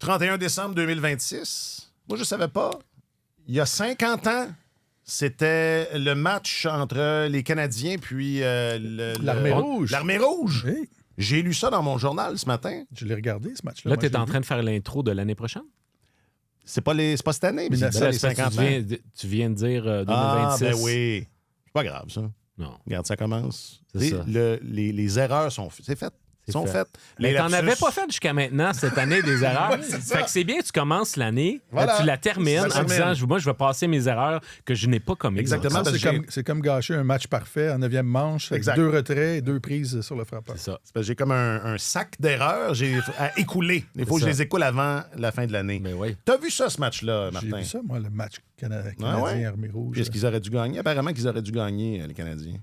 31 décembre 2026. Moi, je ne savais pas. Il y a 50 ans, c'était le match entre les Canadiens puis l'Armée Rouge. L'Armée Rouge. Oui. J'ai lu ça dans mon journal ce matin. Je l'ai regardé, ce match-là. Là, tu es en train de faire l'intro de l'année prochaine? C'est pas cette année, mais c'est Ben, les 50 ans. Tu viens de dire 2026. Ah, ben oui. C'est pas grave, ça. Non. Regarde, ça commence. C'est ça. Les erreurs sont faites. Sont faites. Mais t'en avais pas fait jusqu'à maintenant, cette année, des erreurs. Fait que c'est bien, tu commences l'année, Voilà. tu la termines en disant, moi, je vais passer mes erreurs que je n'ai pas commises. Exactement. C'est comme gâcher un match parfait en 9e manche, avec 2 retraits et 2 prises sur le frappeur. C'est ça. C'est parce que j'ai comme un sac d'erreurs à écouler. Il faut que je les écoule avant la fin de l'année. Mais oui. T'as vu ça, ce match-là, Martin? J'ai vu ça, moi, le match Canadien-Armée Rouge. Est-ce qu'ils auraient dû gagner? Apparemment qu'ils auraient dû gagner, les Canadiens.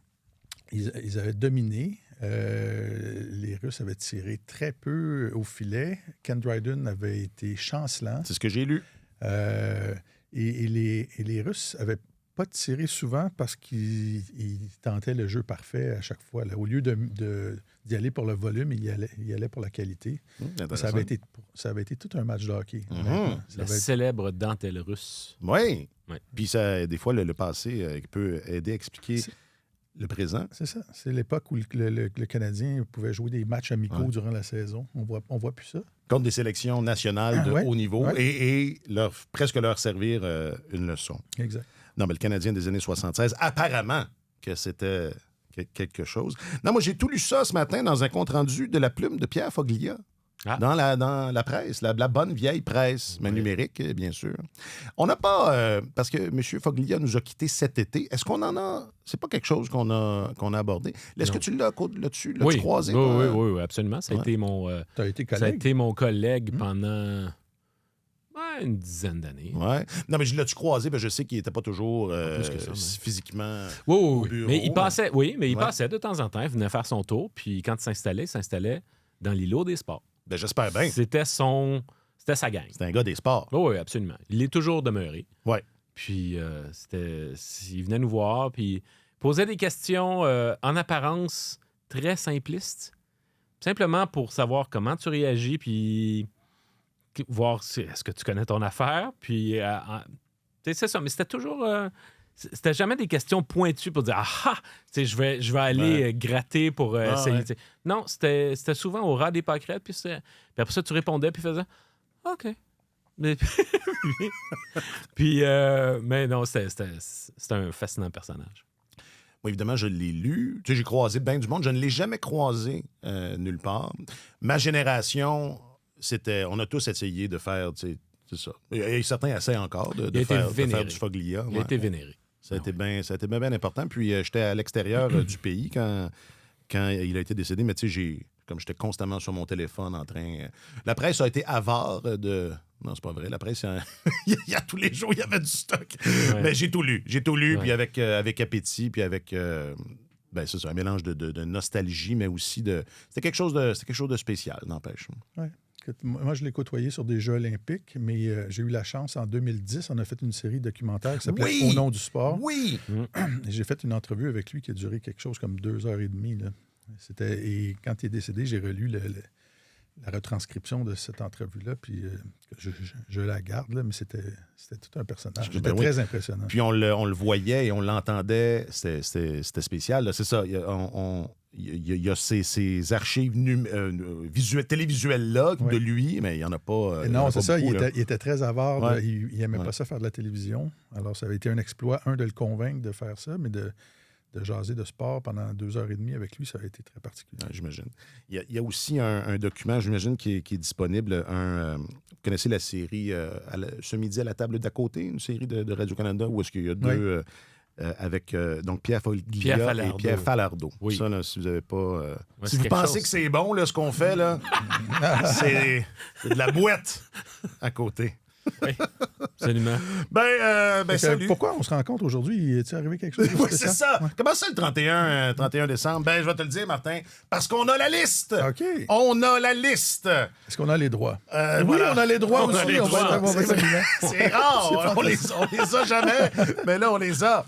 Ils avaient dominé. Les Russes avaient tiré très peu au filet. Ken Dryden avait été chancelant. C'est ce que j'ai lu. Et les Russes n'avaient pas tiré souvent parce qu'ils tentaient le jeu parfait à chaque fois. Là. Au lieu d'y aller pour le volume, ils y allaient pour la qualité. Ça avait été tout un match de hockey. La célèbre dentelle russe. Oui. Puis ça, des fois, le passé peut aider à expliquer le présent. C'est ça. C'est l'époque où le Canadien pouvait jouer des matchs amicaux durant la saison. On voit plus ça. Contre des sélections nationales de haut niveau et presque leur servir une leçon. Exact. Non, mais le Canadien des années 76, apparemment que c'était quelque chose. Non, moi, j'ai tout lu ça ce matin dans un compte-rendu de la plume de Pierre Foglia. Dans la presse, la bonne vieille presse, mais numérique, bien sûr. On n'a pas... parce que M. Foglia nous a quittés cet été. Est-ce qu'on en a... C'est pas quelque chose qu'on a abordé. Est-ce que tu l'as là-dessus? L'as-tu croisé? Oui, absolument. Ça a été T'as été collègue? Ça a été mon collègue pendant une dizaine d'années. Ouais. Non, mais je l'ai-tu croisé? Je sais qu'il n'était pas toujours physiquement au bureau. Mais il passait, il passait de temps en temps. Il venait faire son tour. Puis quand il s'installait dans l'îlot des sports. Ben, j'espère bien. C'était sa gang. C'était un gars des sports. Oui, absolument. Il est toujours demeuré. Oui. Puis il venait nous voir, puis posait des questions en apparence très simplistes, simplement pour savoir comment tu réagis, puis voir est-ce que tu connais ton affaire, puis c'est ça. Mais c'était toujours... c'était jamais des questions pointues pour dire « Ah! » je vais aller gratter pour essayer. Ouais. Non, c'était souvent au ras des pâquerettes, puis après ça, tu répondais, puis faisais « OK. » Puis, mais non, c'était un fascinant personnage. Moi, évidemment, je l'ai lu. Tu sais, j'ai croisé bien du monde. Je ne l'ai jamais croisé nulle part. Ma génération, on a tous essayé de faire, tu sais, c'est ça. Et certains essaient encore de faire du Foglia. Il a été vénéré. Ça a été bien important. Puis j'étais à l'extérieur du pays quand il a été décédé. Mais tu sais, comme j'étais constamment sur mon téléphone en train... La presse a été avare de... Non, c'est pas vrai. La presse, il y a tous les jours, il y avait du stock. Ouais. Mais j'ai tout lu. Puis avec appétit, puis avec... c'est ça, un mélange de nostalgie, mais aussi de... C'était quelque chose de spécial, n'empêche. Oui. Moi, je l'ai côtoyé sur des Jeux olympiques, mais j'ai eu la chance, en 2010, on a fait une série documentaire qui s'appelait Au nom du sport. Oui! J'ai fait une entrevue avec lui qui a duré quelque chose comme 2h30. Là. Et quand il est décédé, j'ai relu la retranscription de cette entrevue-là, puis je la garde, là, mais c'était tout un personnage. C'était très impressionnant. Puis on le voyait et on l'entendait, c'était spécial. Là. C'est ça, il y a ces archives télévisuelles-là de lui, mais il n'y en a pas. Non, c'est ça, beaucoup, il était très avare. Il n'aimait pas ça faire de la télévision. Alors, ça avait été un exploit, de le convaincre de faire ça, mais de jaser de sport pendant 2h30 avec lui, ça a été très particulier. Ouais, j'imagine. Il y a aussi un document, j'imagine, qui est disponible. Vous connaissez la série Ce midi à la table d'à côté, une série de Radio-Canada, où est-ce qu'il y a deux... avec donc Pierre Foglia et Pierre Falardeau. Oui. Ça, là, si vous n'avez pas... si vous pensez que c'est bon, là, ce qu'on fait, là, c'est de la boîte à côté. Oui, absolument. Salut. Pourquoi on se rencontre aujourd'hui? Est-il arrivé quelque chose? Oui, c'est ça. Ouais. Comment ça, le 31 décembre? Je vais te le dire, Martin, parce qu'on a la liste. OK. On a la liste. Est-ce qu'on a les droits? Oui, voilà. On a les droits aussi. C'est rare. On les a jamais, mais là, on les a.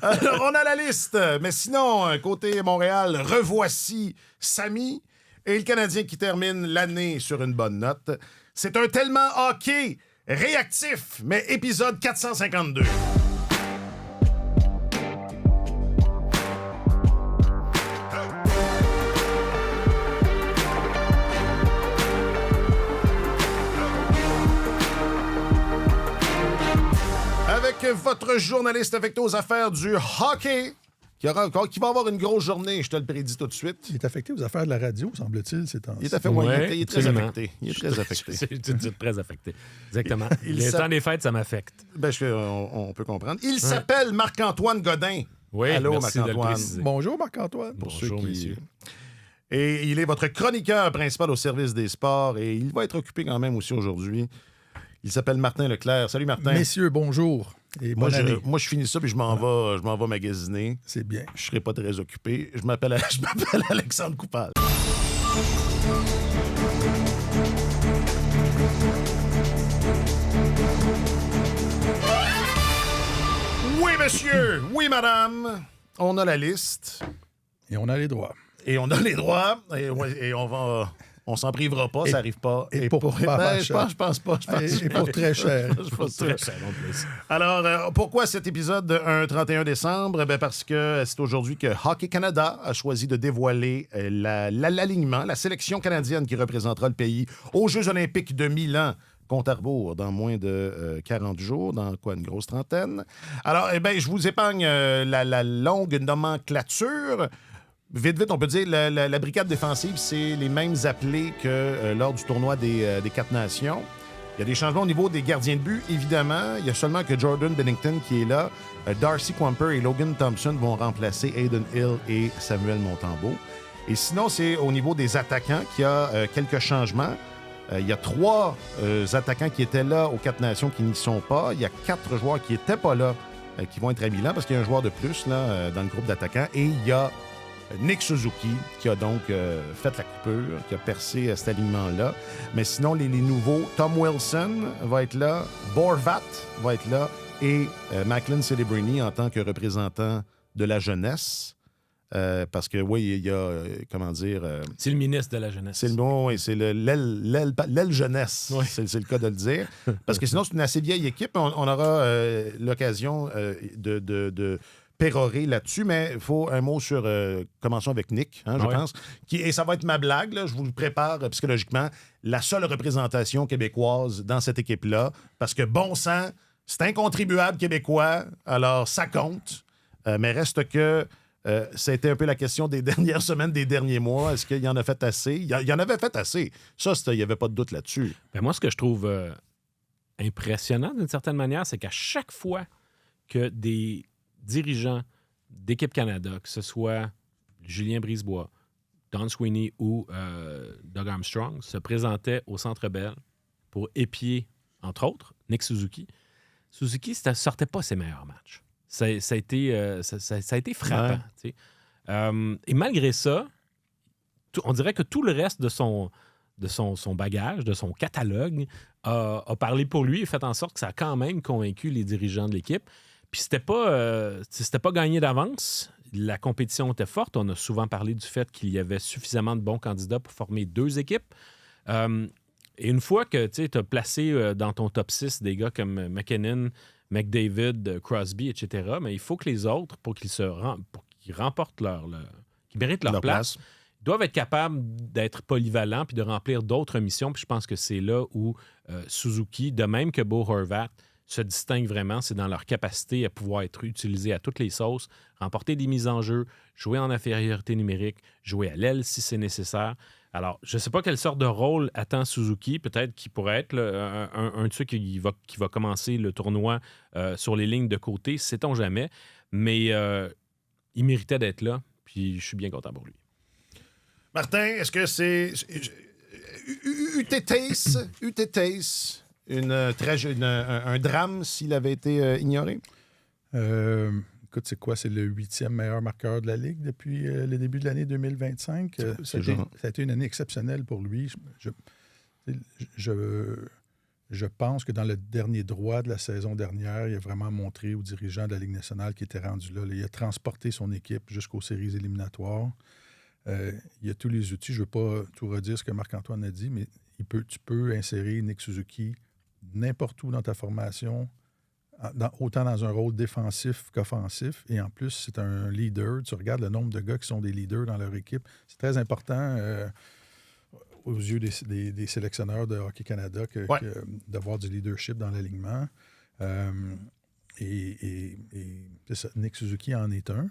Alors, on a la liste. Mais sinon, côté Montréal, revoici Samy et le Canadien qui termine l'année sur une bonne note. C'est un tellement hockey réactif, mais épisode 452. Avec votre journaliste affecté aux affaires du hockey, qui va avoir une grosse journée, je te le prédis tout de suite. Il est affecté aux affaires de la radio, semble-t-il, ces temps-ci. Il est affecté, il est très affecté. Il est très affecté. C'est très affecté. Exactement. Le temps des fêtes, ça m'affecte. Ben, on peut comprendre. Il s'appelle Marc-Antoine Godin. Oui, allô, merci de le Marc-Antoine. préciser. Bonjour, Marc-Antoine. Bonjour, messieurs. Et il est votre chroniqueur principal au service des sports et il va être occupé quand même aussi aujourd'hui. Il s'appelle Martin Leclerc. Salut, Martin. Messieurs, bonjour. Et bonne année. Moi, je finis ça puis je m'en vais magasiner. C'est bien. Je serai pas très occupé. Je m'appelle Alexandre Coupal. Oui, monsieur. Oui, madame. On a la liste. Et on a les droits. Et on a les droits. Et on s'en privera pas, ça arrive pas. Et pour pas je pense pas. Et pour très cher. Très cher, en plus. Alors, pourquoi cet épisode un 31 décembre? Ben parce que c'est aujourd'hui que Hockey Canada a choisi de dévoiler l'alignement, la sélection canadienne qui représentera le pays aux Jeux olympiques de Milan. Compte à rebours dans moins de 40 jours, dans une grosse trentaine. Alors, je vous épargne la longue nomenclature. Vite, on peut dire la brigade défensive, c'est les mêmes appelés que lors du tournoi des Quatre Nations. Il y a des changements au niveau des gardiens de but, évidemment. Il y a seulement que Jordan Bennington qui est là. Darcy Quamper et Logan Thompson vont remplacer Aiden Hill et Samuel Montembeault. Et sinon, c'est au niveau des attaquants qu'il y a quelques changements. Il y a 3 attaquants qui étaient là aux Quatre Nations qui n'y sont pas. Il y a 4 joueurs qui n'étaient pas là qui vont être à Milan parce qu'il y a un joueur de plus là, dans le groupe d'attaquants. Et il y a Nick Suzuki, qui a donc fait la coupure, qui a percé cet alignement-là. Mais sinon, les nouveaux, Tom Wilson va être là, Borvat va être là, et Macklin Celebrini en tant que représentant de la jeunesse. Parce que, oui, il y a, comment dire... c'est le ministre de la jeunesse. C'est le mot, oui, c'est l'aile jeunesse, oui. C'est le cas de le dire. Parce que sinon, c'est une assez vieille équipe. On aura l'occasion de pérorer là-dessus, mais il faut un mot sur... commençons avec Nick, je pense. Et ça va être ma blague, là, je vous le prépare psychologiquement. La seule représentation québécoise dans cette équipe-là, parce que bon sang, c'est un contribuable québécois, alors ça compte. Mais reste que ça a été un peu la question des dernières semaines, des derniers mois. Est-ce qu'il y en a fait assez? Il y en avait fait assez. Ça, il n'y avait pas de doute là-dessus. Ben moi, ce que je trouve impressionnant d'une certaine manière, c'est qu'à chaque fois que des dirigeants d'Équipe Canada, que ce soit Julien Brisebois, Don Sweeney ou Doug Armstrong, se présentaient au Centre Bell pour épier, entre autres, Nick Suzuki. Suzuki, ça ne sortait pas ses meilleurs matchs. Ça a été frappant. Ouais. Et malgré ça, on dirait que tout le reste de son bagage, de son catalogue, a parlé pour lui et fait en sorte que ça a quand même convaincu les dirigeants de l'équipe. Puis c'était pas gagné d'avance. La compétition était forte. On a souvent parlé du fait qu'il y avait suffisamment de bons candidats pour former 2 équipes. Et une fois que tu as placé dans ton top 6 des gars comme McKinnon, McDavid, Crosby, etc., mais il faut que les autres, pour qu'ils remportent qu'ils méritent leur place, ils doivent être capables d'être polyvalents puis de remplir d'autres missions. Puis je pense que c'est là où Suzuki, de même que Bo Horvat, se distinguent vraiment, c'est dans leur capacité à pouvoir être utilisés à toutes les sauces, remporter des mises en jeu, jouer en infériorité numérique, jouer à l'aile si c'est nécessaire. Alors, je ne sais pas quelle sorte de rôle attend Suzuki. Peut-être qu'il pourrait être un de ceux qui va commencer le tournoi sur les lignes de côté, sait-on jamais. Mais il méritait d'être là, puis je suis bien content pour lui. Martin, est-ce que c'est UTTS un drame s'il avait été ignoré? Écoute, c'est quoi? C'est le 8e meilleur marqueur de la Ligue depuis le début de l'année 2025. Ça a été une année exceptionnelle pour lui. Je pense que dans le dernier droit de la saison dernière, il a vraiment montré aux dirigeants de la Ligue nationale qui étaient rendus là. Il a transporté son équipe jusqu'aux séries éliminatoires. Il a tous les outils. Je ne veux pas tout redire ce que Marc-Antoine a dit, mais tu peux insérer Nick Suzuki n'importe où dans ta formation, autant dans un rôle défensif qu'offensif. Et en plus, c'est un leader. Tu regardes le nombre de gars qui sont des leaders dans leur équipe. C'est très important aux yeux des sélectionneurs de Hockey Canada d'avoir du leadership dans l'alignement. Et c'est ça, Nick Suzuki en est un.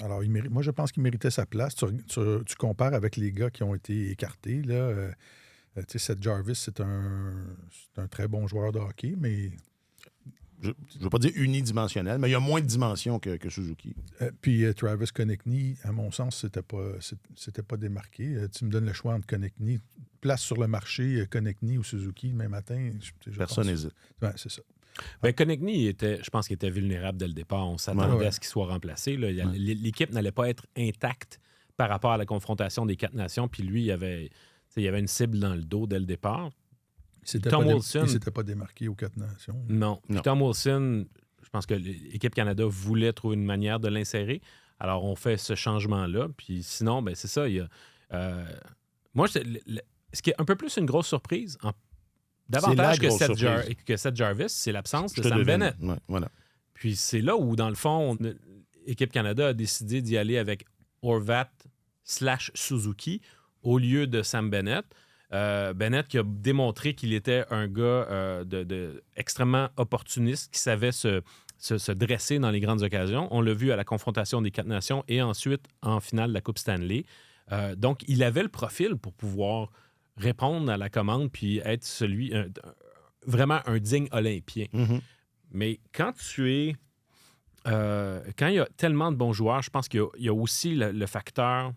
Alors, moi, je pense qu'il méritait sa place. Tu compares avec les gars qui ont été écartés. Là, Seth Jarvis, c'est un très bon joueur de hockey, mais... Je ne veux pas dire unidimensionnel, mais il y a moins de dimensions que Suzuki. Puis Travis Konechny, à mon sens, c'était pas démarqué. Tu me donnes le choix entre Konechny, place sur le marché, Konechny ou Suzuki demain matin. Personne n'hésite. Ouais, c'est ça. Konechny, je pense qu'il était vulnérable dès le départ. On s'attendait à ce qu'il soit remplacé. Là. L'équipe n'allait pas être intacte par rapport à la confrontation des 4 nations. Puis lui, il y avait une cible dans le dos dès le départ. Tom Wilson, il ne s'était pas démarqué aux 4 nations. Non. Tom Wilson, je pense que l'équipe Canada voulait trouver une manière de l'insérer. Alors, on fait ce changement-là. Puis sinon, ben c'est ça. Moi, ce qui est un peu plus une grosse surprise, davantage que Seth Jarvis, c'est l'absence de Sam Bennett. Ouais, voilà. Puis c'est là où, dans le fond, l'équipe Canada a décidé d'y aller avec Horvat/Suzuki au lieu de Sam Bennett. Bennett qui a démontré qu'il était un gars extrêmement opportuniste, qui savait se dresser dans les grandes occasions. On l'a vu à la confrontation des 4 nations et ensuite en finale de la Coupe Stanley. Donc, il avait le profil pour pouvoir répondre à la commande puis être vraiment un digne Olympien. Mm-hmm. Mais quand il y a tellement de bons joueurs, je pense qu'il y a aussi le facteur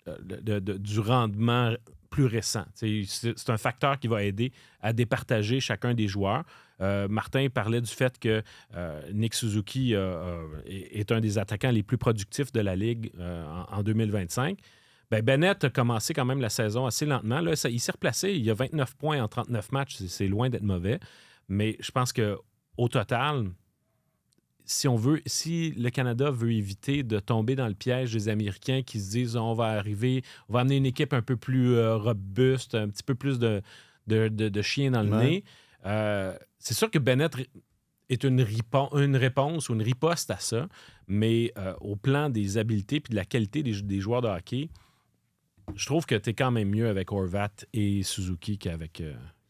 du rendement plus récent. C'est un facteur qui va aider à départager chacun des joueurs. Martin parlait du fait que Nick Suzuki est un des attaquants les plus productifs de la Ligue en 2025. Bennett a commencé quand même la saison assez lentement. Là, il s'est replacé. Il y a 29 points en 39 matchs. C'est loin d'être mauvais. Mais je pense qu'au total, si le Canada veut éviter de tomber dans le piège des Américains qui se disent on va amener une équipe un peu plus robuste, un petit peu plus de chien dans le nez, c'est sûr que Bennett est une réponse ou une riposte à ça, mais au plan des habiletés et de la qualité des joueurs de hockey, je trouve que tu es quand même mieux avec Horvat et Suzuki qu'avec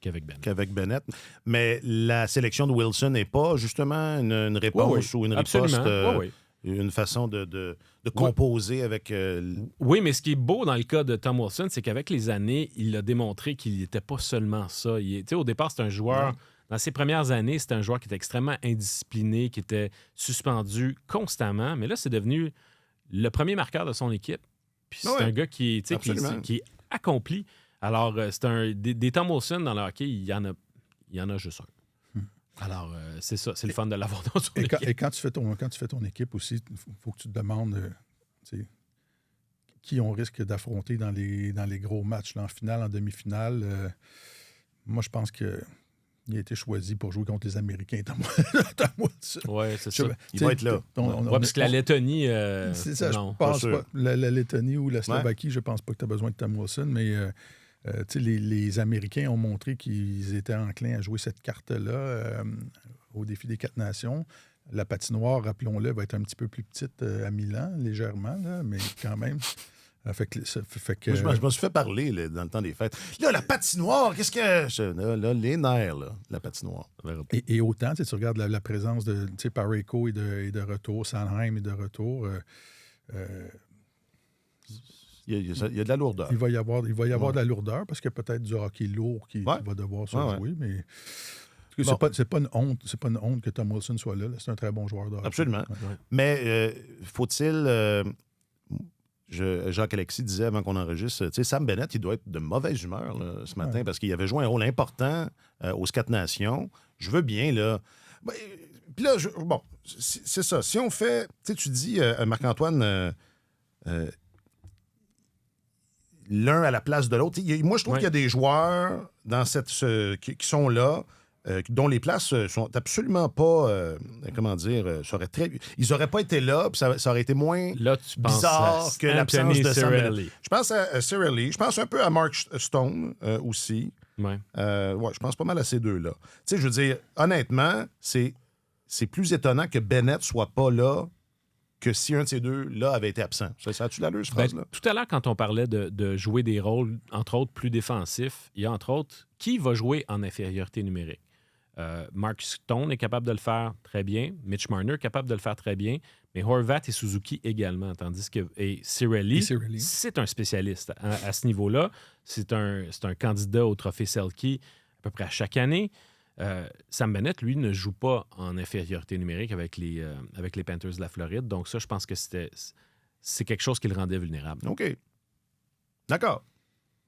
Bennett. Mais la sélection de Wilson n'est pas justement une réponse ou une riposte, une façon de composer avec... Oui, mais ce qui est beau dans le cas de Tom Wilson, c'est qu'avec les années, il a démontré qu'il n'était pas seulement ça. Au départ, c'est un joueur... Dans ses premières années, c'était un joueur qui était extrêmement indiscipliné, qui était suspendu constamment. Mais là, c'est devenu le premier marqueur de son équipe. Puis c'est un gars qui est accompli. Alors, c'est des Tom Wilson dans le hockey, il y en a juste un. Alors, c'est ça, c'est le fun de l'avoir dans son équipe. Et quand tu fais ton équipe aussi, il faut que tu te demandes qui on risque d'affronter dans les gros matchs, là, en finale, en demi-finale. Moi, je pense qu'il a été choisi pour jouer contre les Américains. Tom Wilson. Oui, c'est ça. Il va être là. Parce que la Lettonie... c'est ça, non, je pense pas. La Lettonie ou la Slovaquie, je pense pas que tu as besoin de Tom Wilson, mais... les Américains ont montré qu'ils étaient enclins à jouer cette carte-là au défi des 4 nations. La patinoire, rappelons-le, va être un petit peu plus petite à Milan, légèrement, là, mais quand même. Moi, je me suis fait parler là, dans le temps des fêtes. Là, la patinoire, qu'est-ce que... Là, les nerfs, là, la patinoire. Et autant, tu regardes la présence de Parayko est de retour, Sanheim est de retour... Il y a de la lourdeur. Il va y avoir de la lourdeur parce qu'il y a peut-être du hockey lourd qui va devoir se jouer, mais c'est pas une honte. C'est pas une honte que Tom Wilson soit là. C'est un très bon joueur de hockey. Absolument. Ouais. Mais faut-il... Jacques-Alexis disait avant qu'on enregistre, Sam Bennett, il doit être de mauvaise humeur là, ce matin parce qu'il avait joué un rôle important aux 4 nations. Je veux bien, là... Puis là, c'est ça. Si on fait... Tu dis, Marc-Antoine... l'un à la place de l'autre. Moi, je trouve qu'il y a des joueurs dans qui sont là dont les places sont absolument pas, comment dire, ils n'auraient pas été là, puis ça aurait été moins Là, tu penses bizarre à que l'absence Anthony de Sam Bennett. Cirelli. Je pense à Cirelli, je pense un peu à Mark Stone aussi. Ouais. Je pense pas mal à ces deux-là. Tu sais, je veux dire, honnêtement, c'est plus étonnant que Bennett soit pas là que si un de ces deux-là avait été absent. Ça a-tu l'allure, cette phrase-là? Tout à l'heure, quand on parlait de jouer des rôles, entre autres, plus défensifs, il y a entre autres, qui va jouer en infériorité numérique? Mark Stone est capable de le faire très bien. Mitch Marner est capable de le faire très bien. Mais Horvat et Suzuki également. Tandis que Cirelli, c'est un spécialiste. À ce niveau-là, c'est un candidat au trophée Selke à peu près à chaque année. Sam Bennett, lui, ne joue pas en infériorité numérique avec les Panthers de la Floride. Donc ça, je pense que c'est quelque chose qui le rendait vulnérable. OK. D'accord.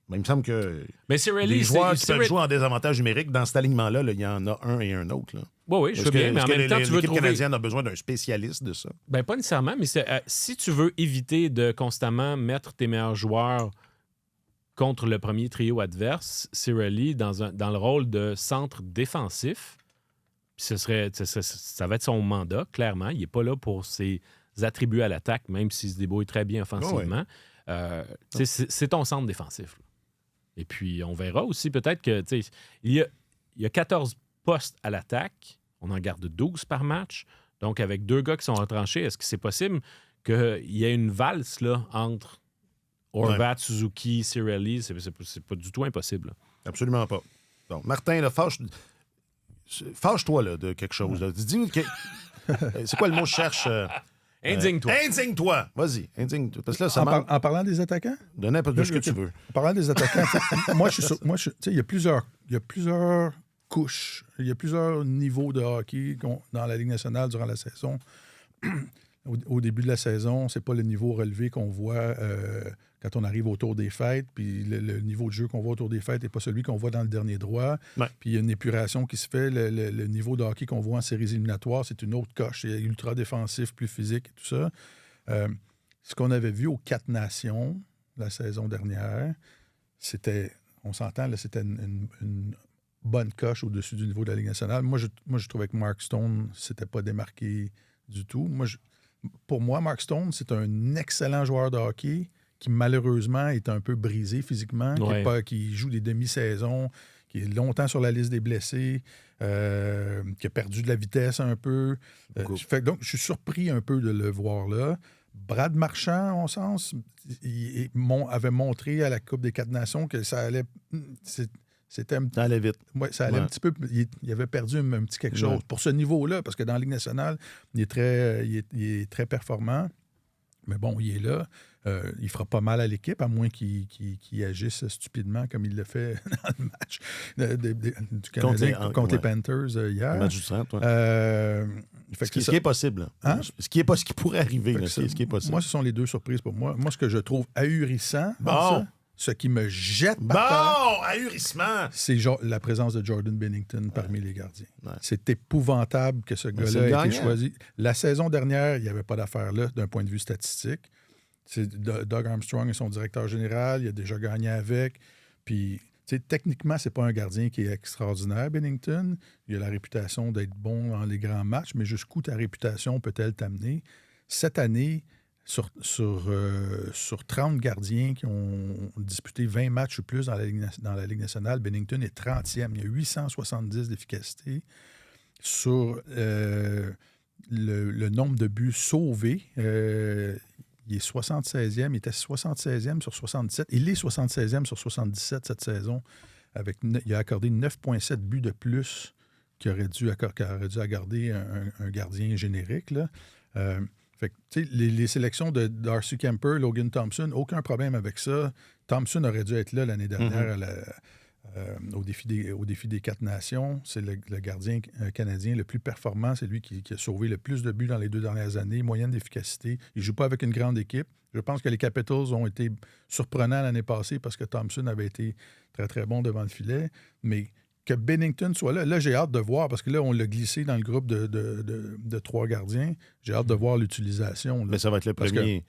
Mais il me semble que mais Cirelli, les joueurs qui peuvent jouer en désavantage numérique, dans cet alignement-là, il y en a un et un autre. Là. Oui, je veux bien, mais en même temps, tu veux l'équipe trouver... canadienne a besoin d'un spécialiste de ça. Ben, pas nécessairement, mais si tu veux éviter de constamment mettre tes meilleurs joueurs contre le premier trio adverse, Cirelli, dans le rôle de centre défensif, ça va être son mandat, clairement. Il n'est pas là pour ses attributs à l'attaque, même s'il se débrouille très bien offensivement. C'est ton centre défensif. Là. Et puis, on verra aussi peut-être que il y a 14 postes à l'attaque. On en garde 12 par match. Donc, avec 2 gars qui sont retranchés, est-ce que c'est possible qu'il y ait une valse là, entre Horvat, Suzuki, Cirelli? C'est pas du tout impossible. Là. Absolument pas. Donc, Martin, là, fâche-toi là, de quelque chose. Là. Dis-nous c'est quoi le mot que je cherche? Indigne-toi. Indigne-toi. Vas-y, indigne-toi. Parce que là, ça en parlant des attaquants? De n'importe ce que tu veux. En parlant des attaquants, il y a plusieurs couches, il y a plusieurs niveaux de hockey dans la Ligue nationale durant la saison. Au début de la saison, c'est pas le niveau relevé qu'on voit quand on arrive autour des fêtes, puis le niveau de jeu qu'on voit autour des fêtes n'est pas celui qu'on voit dans le dernier droit. Ouais. Puis il y a une épuration qui se fait. Le niveau de hockey qu'on voit en séries éliminatoires, c'est une autre coche. C'est ultra défensif, plus physique et tout ça. Ce qu'on avait vu aux 4 nations la saison dernière, on s'entend, là, c'était une bonne coche au-dessus du niveau de la Ligue nationale. Moi, je trouvais que Mark Stone ne s'était pas démarqué du tout. Pour moi, Mark Stone, c'est un excellent joueur de hockey qui, malheureusement, est un peu brisé physiquement, qui joue des demi-saisons, qui est longtemps sur la liste des blessés, qui a perdu de la vitesse un peu. Donc, je suis surpris un peu de le voir là. Brad Marchand, en sens, avait montré à la Coupe des 4 Nations que ça allait... Ça allait vite. Oui, ça allait un petit peu... Il avait perdu un petit quelque chose. Pour ce niveau-là, parce que dans la Ligue nationale, il est très performant. Mais bon, il est là. Il fera pas mal à l'équipe, à moins qu'il agisse stupidement comme il l'a fait dans le match du Canadien contre les Panthers hier. Le match du centre, ce qui est possible. Hein? Ce qui pourrait arriver. Là, ce qui est possible. Moi, ce sont les 2 surprises pour moi. Moi, ce que je trouve ahurissant ce qui me jette par terre, ahurissement! C'est la présence de Jordan Binnington parmi les gardiens. Ouais. C'est épouvantable que ce gars-là ait été choisi. La saison dernière, il n'y avait pas d'affaire là d'un point de vue statistique. Doug Armstrong est son directeur général. Il a déjà gagné avec. Puis, techniquement, c'est pas un gardien qui est extraordinaire, Binnington. Il a la réputation d'être bon dans les grands matchs, mais jusqu'où ta réputation peut-elle t'amener? Cette année, sur 30 gardiens qui ont disputé 20 matchs ou plus dans la Ligue nationale, Binnington est 30e. Il y a 870 d'efficacité. Sur le nombre de buts sauvés, il est 76e. Il était 76e sur 77. Il est 76e sur 77 cette saison. Il a accordé 9,7 buts de plus qu'aurait dû accorder un gardien générique, là. Les sélections de Darcy Kemper, Logan Thompson, aucun problème avec ça. Thompson aurait dû être là l'année dernière au défi des 4 nations. C'est le gardien canadien le plus performant. C'est lui qui a sauvé le plus de buts dans les 2 dernières années. Moyenne d'efficacité. Il ne joue pas avec une grande équipe. Je pense que les Capitals ont été surprenants l'année passée parce que Thompson avait été très, très bon devant le filet. Mais que Binnington soit là, j'ai hâte de voir, parce que là, on l'a glissé dans le groupe de 3 gardiens. J'ai hâte de voir l'utilisation. Là, mais ça va être le premier.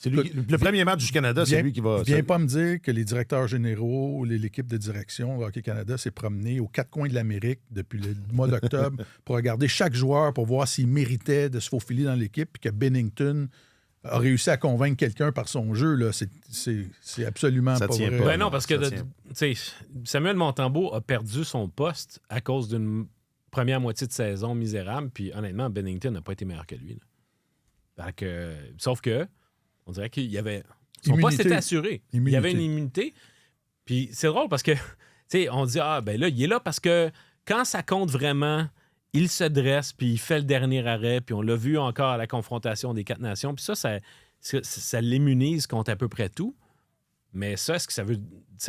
C'est lui, le premier match du Canada, c'est lui qui va... Viens pas me dire que les directeurs généraux ou l'équipe de direction de Hockey Canada s'est promené aux 4 coins de l'Amérique depuis le mois d'octobre pour regarder chaque joueur pour voir s'il méritait de se faufiler dans l'équipe, puis que Bennington a réussi à convaincre quelqu'un par son jeu. Là. C'est absolument Ça pas tient vrai. pas. Ben non, parce que Ça Samuel Montembeault a perdu son poste à cause d'une première moitié de saison misérable, puis honnêtement, Bennington n'a pas été meilleur que lui. Là. Fait que, sauf que, on dirait qu'il y avait... Son Immunité. poste était assuré. Il y Immunité. avait une immunité. Puis c'est drôle parce que, tu sais, on dit, ben là, il est là parce que quand ça compte vraiment, il se dresse, puis il fait le dernier arrêt, puis on l'a vu encore à la confrontation des 4 nations. Puis ça l'immunise contre à peu près tout. Mais ça, est-ce que ça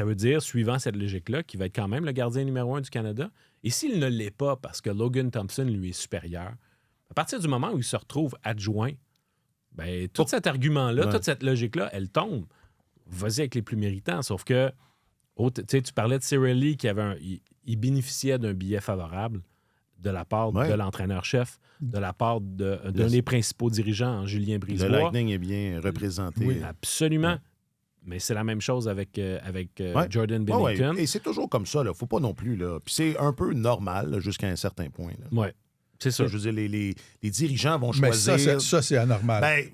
veut dire, suivant cette logique-là, qu'il va être quand même le gardien numéro 1 du Canada? Et s'il ne l'est pas parce que Logan Thompson lui est supérieur, à partir du moment où il se retrouve adjoint, ben, tout cet argument-là, toute cette logique-là, elle tombe. Vas-y avec les plus méritants. Sauf que, tu parlais de Cirelli qui il bénéficiait d'un billet favorable de la part de l'entraîneur-chef, de la part d'un des principaux dirigeants, Julien Brisebois. Le Lightning est bien représenté. Oui, absolument. Mais c'est la même chose avec Jordan Bennington. Et c'est toujours comme ça. Il ne faut pas non plus. Là. Puis c'est un peu normal là, jusqu'à un certain point. Oui, c'est ça. Je veux dire, les dirigeants vont Mais choisir... ça, c'est anormal.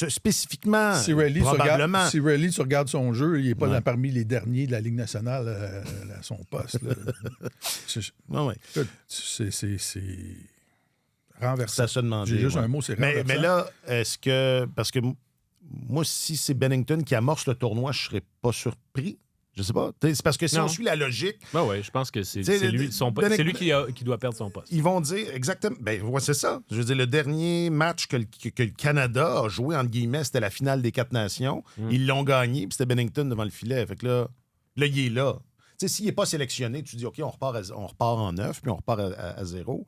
Spécifiquement, Cirelli, probablement. Si Cirelli, tu regardes son jeu, il n'est pas parmi les derniers de la Ligue nationale à son poste. Là. C'est renversé. Ça se demandait. J'ai juste un mot, c'est renversant. Mais là, est-ce que... Parce que moi, si c'est Bennington qui amorce le tournoi, je ne serais pas surpris. Je sais pas. C'est parce que si on suit la logique... Ben oui, je pense que c'est lui qui doit perdre son poste. Ils vont dire exactement... Ben ouais, c'est ça. Je veux dire, le dernier match que le Canada a joué, entre guillemets, c'était la finale des 4 nations. Ils l'ont gagné, puis c'était Bennington devant le filet. Fait que là, il est là. Tu sais, s'il n'est pas sélectionné, tu dis, OK, on repart en 9, puis on repart à 0.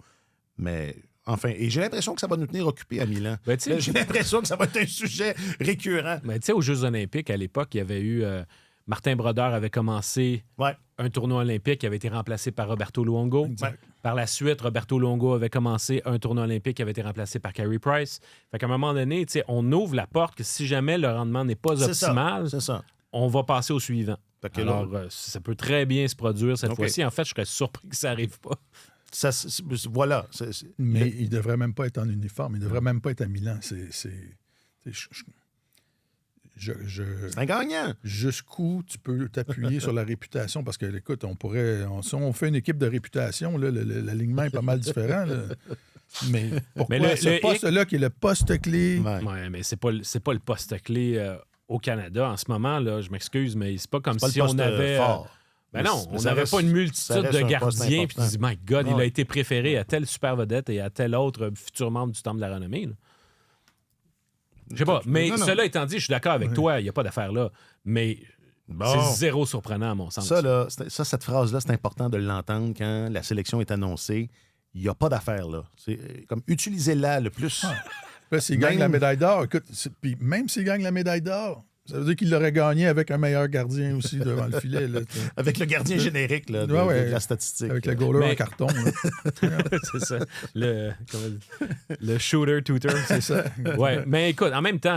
Mais... Enfin, et j'ai l'impression que ça va nous tenir occupés à Milan. Ben, j'ai l'impression que ça va être un sujet récurrent. Ben, tu sais, aux Jeux olympiques, à l'époque, il y avait eu... Martin Brodeur avait commencé un tournoi olympique qui avait été remplacé par Roberto Luongo. Par la suite, Roberto Luongo avait commencé un tournoi olympique qui avait été remplacé par Carey Price. Fait qu'à un moment donné, on ouvre la porte que si jamais le rendement n'est pas optimal, on va passer au suivant. Alors, ça peut très bien se produire cette fois-ci. En fait, je serais surpris que ça n'arrive pas. Voilà. Mais il ne devrait même pas être en uniforme. Il ne devrait même pas être à Milan. C'est un gagnant. Jusqu'où tu peux t'appuyer sur la réputation? Parce que, écoute, si on fait une équipe de réputation, là, l'alignement est pas mal différent. Là. Mais pourquoi ce poste-là qui est le poste clé? Ouais, mais c'est pas le poste clé au Canada en ce moment. Là, je m'excuse, mais c'est pas comme si on avait... fort. Ben non, on n'avait pas une multitude de gardiens puis tu dis, my God, il a été préféré à telle super vedette et à tel autre futur membre du Temple de la Renommée. Là. Je sais pas, mais cela étant dit, je suis d'accord avec toi, il n'y a pas d'affaire là, mais c'est zéro surprenant à mon sens. Cette phrase-là, c'est important de l'entendre quand la sélection est annoncée. Il n'y a pas d'affaire là. C'est comme utilisez-la le plus. Là, s'il gagne la médaille d'or, écoute, puis même s'il gagne la médaille d'or, ça veut dire qu'il l'aurait gagné avec un meilleur gardien aussi devant le filet. Là, avec le gardien générique là, de la statistique. Avec le goaler en carton. C'est ça. Le shooter-tooter. C'est ça. Ouais, mais écoute, en même temps,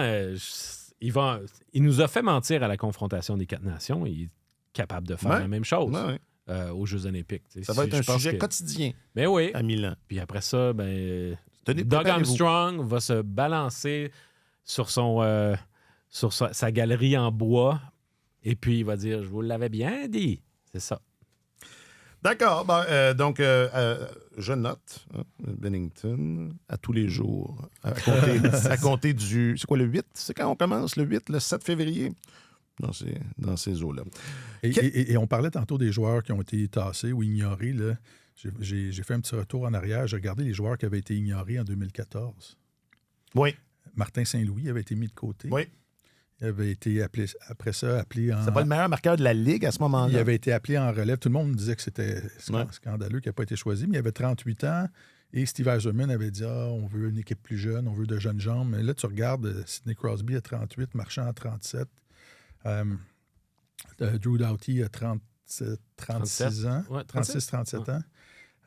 il nous a fait mentir à la confrontation des 4 nations. Il est capable de faire la même chose aux Jeux olympiques. Ça va être un sujet quotidien à Milan. Puis après ça, Doug Armstrong va se balancer sur sa galerie en bois, et puis il va dire « Je vous l'avais bien dit ». C'est ça. D'accord. Je note Bennington à tous les jours, à compter du... C'est quoi, le 8? C'est quand on commence, le 8, le 7 février? Dans ces eaux-là. Et on parlait tantôt des joueurs qui ont été tassés ou ignorés. Là. J'ai fait un petit retour en arrière. J'ai regardé les joueurs qui avaient été ignorés en 2014. Oui. Martin Saint-Louis avait été mis de côté. Oui. Il avait été appelé en... C'est pas le meilleur marqueur de la Ligue à ce moment-là. Il avait été appelé en relève. Tout le monde me disait que c'était scandaleux qu'il n'ait pas été choisi, mais il avait 38 ans. Et Steve Yzerman avait dit « on veut une équipe plus jeune, on veut de jeunes jambes. » Mais là, tu regardes Sidney Crosby à 38, Marchand à 37, Drew Doughty à 36 ans, 36-37 ans.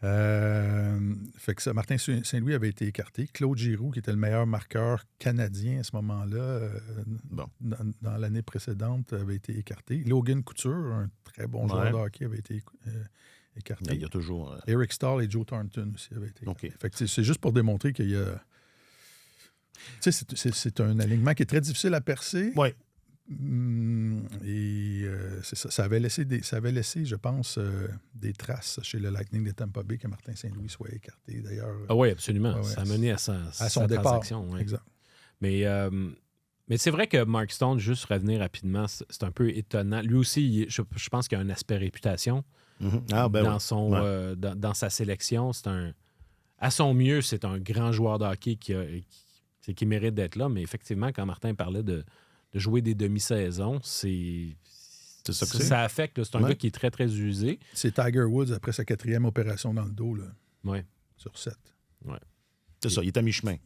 Fait que ça, Martin Saint-Louis avait été écarté. Claude Giroux, qui était le meilleur marqueur canadien à ce moment-là, dans l'année précédente, avait été écarté. Logan Couture, un très bon joueur de hockey, avait été écarté. Il y a toujours... Eric Stahl et Joe Thornton aussi avaient été écartés. Fait que c'est juste pour démontrer qu'il y a... Tu sais, c'est un alignement qui est très difficile à percer. Oui. Et c'est ça. Ça avait laissé, je pense, des traces chez le Lightning de Tampa Bay que Martin Saint-Louis soit écarté, d'ailleurs. Ah oui, absolument. Ouais, ça a mené à son départ. Ouais. Exact. Mais c'est vrai que Mark Stone, juste revenir rapidement, c'est un peu étonnant. Lui aussi, je pense qu'il a un aspect réputation dans sa sélection. À son mieux, c'est un grand joueur de hockey qui mérite d'être là. Mais effectivement, quand Martin parlait de jouer des demi-saisons, ça affecte. Là. C'est un gars qui est très, très usé. C'est Tiger Woods après sa 4e opération dans le dos, là, sur 7. Ouais. C'est ça, il est à mi-chemin.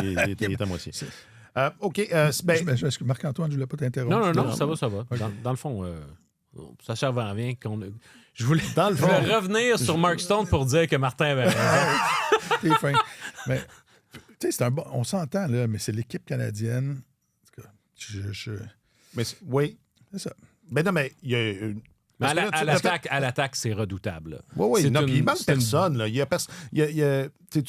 il est à moitié. OK. Marc-Antoine, je ne voulais pas t'interrompre. Non, ça va. Okay. Dans le fond, ça sert à rien qu'on... Je voulais revenir sur Mark Stone pour dire que Martin avait raison. T'es fin. Mais, tu sais, on s'entend, là, mais c'est l'équipe canadienne... Mais oui. C'est ça. Ben non, mais il y a une... À l'attaque, c'est redoutable. Oui. Puis il manque personne. Là. Tu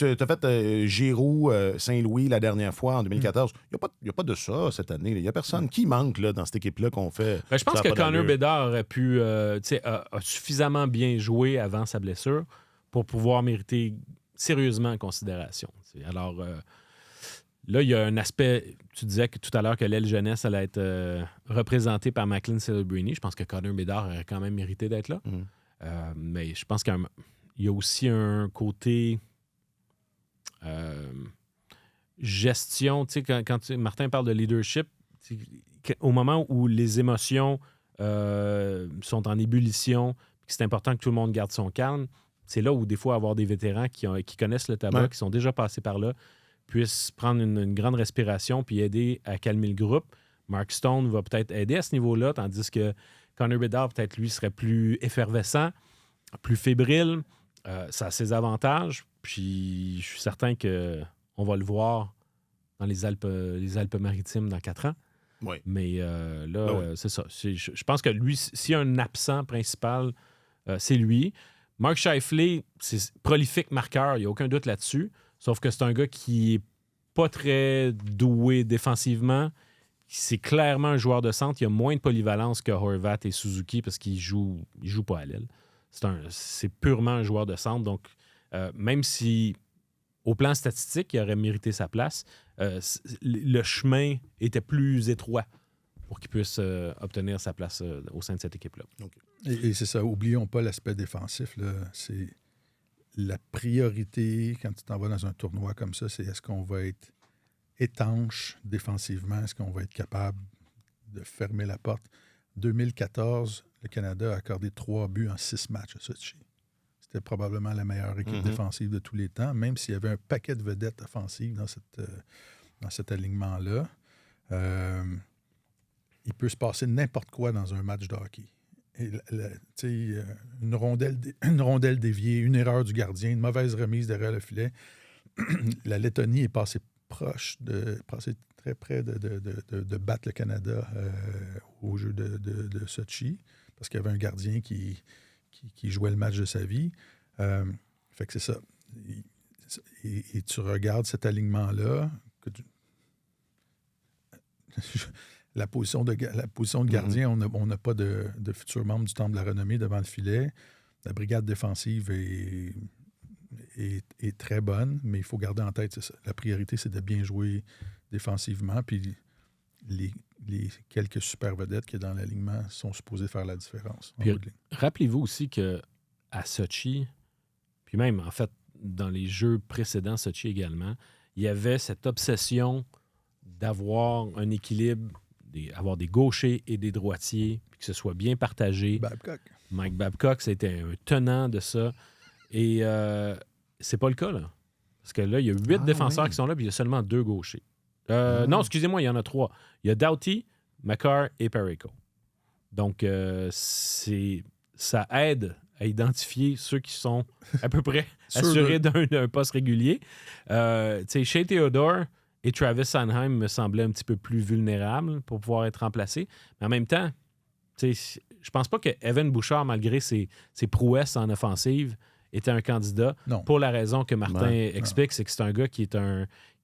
as fait Giroux, Saint-Louis la dernière fois, en 2014. Il n'y a pas de ça cette année. Il n'y a personne. Qui manque là, dans cette équipe-là qu'on fait? Ben, je pense que Connor Bedard aurait pu a suffisamment bien joué avant sa blessure pour pouvoir mériter sérieusement en considération. Alors... là, il y a un aspect, tu disais que tout à l'heure que l'aile jeunesse allait être représentée par Macklin Celebrini. Je pense que Connor Bedard aurait quand même mérité d'être là. Mais je pense qu'il y a aussi un côté gestion. Tu sais, quand Martin parle de leadership, au moment où les émotions sont en ébullition, que c'est important que tout le monde garde son calme, c'est là où des fois avoir des vétérans qui connaissent le tabac, qui sont déjà passés par là, puisse prendre une grande respiration puis aider à calmer le groupe. Mark Stone va peut-être aider à ce niveau-là, tandis que Connor Bedard, peut-être, lui, serait plus effervescent, plus fébrile. Ça a ses avantages. Puis, je suis certain qu'on va le voir dans les Alpes-Maritimes dans 4 ans. Oui. Mais c'est ça. Je pense que lui, s'il y a un absent principal, c'est lui. Mark Scheifele, c'est prolifique marqueur, il n'y a aucun doute là-dessus. Sauf que c'est un gars qui est pas très doué défensivement. C'est clairement un joueur de centre. Il a moins de polyvalence que Horvat et Suzuki parce qu'il joue pas à l'aile. C'est purement un joueur de centre. Donc, même si, au plan statistique, il aurait mérité sa place, le chemin était plus étroit pour qu'il puisse obtenir sa place au sein de cette équipe-là. Okay. Et c'est ça. Oublions pas l'aspect défensif. Là. C'est... La priorité, quand tu t'en vas dans un tournoi comme ça, c'est est-ce qu'on va être étanche défensivement? Est-ce qu'on va être capable de fermer la porte? 2014, le Canada a accordé 3 buts en 6 matchs à Sochi. C'était probablement la meilleure équipe défensive de tous les temps, même s'il y avait un paquet de vedettes offensives dans cet alignement-là. Il peut se passer n'importe quoi dans un match de hockey. Et une rondelle déviée, une erreur du gardien, une mauvaise remise derrière le filet. La Lettonie est passée très près de battre le Canada au jeu de Sochi parce qu'il y avait un gardien qui jouait le match de sa vie. Fait que c'est ça. Et tu regardes cet alignement-là, la position de gardien, on n'a pas de futur membre du Temple de la Renommée devant le filet. La brigade défensive est très bonne, mais il faut garder en tête, c'est ça. La priorité, c'est de bien jouer défensivement, puis les quelques super vedettes qui sont dans l'alignement sont supposés faire la différence. Puis, rappelez-vous aussi qu'à Sochi, puis même, en fait, dans les jeux précédents, Sochi également, il y avait cette obsession d'avoir un équilibre, avoir des gauchers et des droitiers, puis que ce soit bien partagé. Mike Babcock, c'était un tenant de ça. Et c'est pas le cas, là. Parce que là, il y a 8 défenseurs qui sont là, puis il y a seulement 2 gauchers. Non, excusez-moi, il y en a 3. Il y a Doughty, Makar et Perico. Donc, ça aide à identifier ceux qui sont à peu près Sûr assurés d'un poste régulier. Shea Theodore et Travis Sanheim me semblaient un petit peu plus vulnérables pour pouvoir être remplacés. Mais en même temps, je pense pas que Evan Bouchard, malgré ses prouesses en offensive, était un candidat. Non. Pour la raison que Martin explique, non. c'est que c'est un gars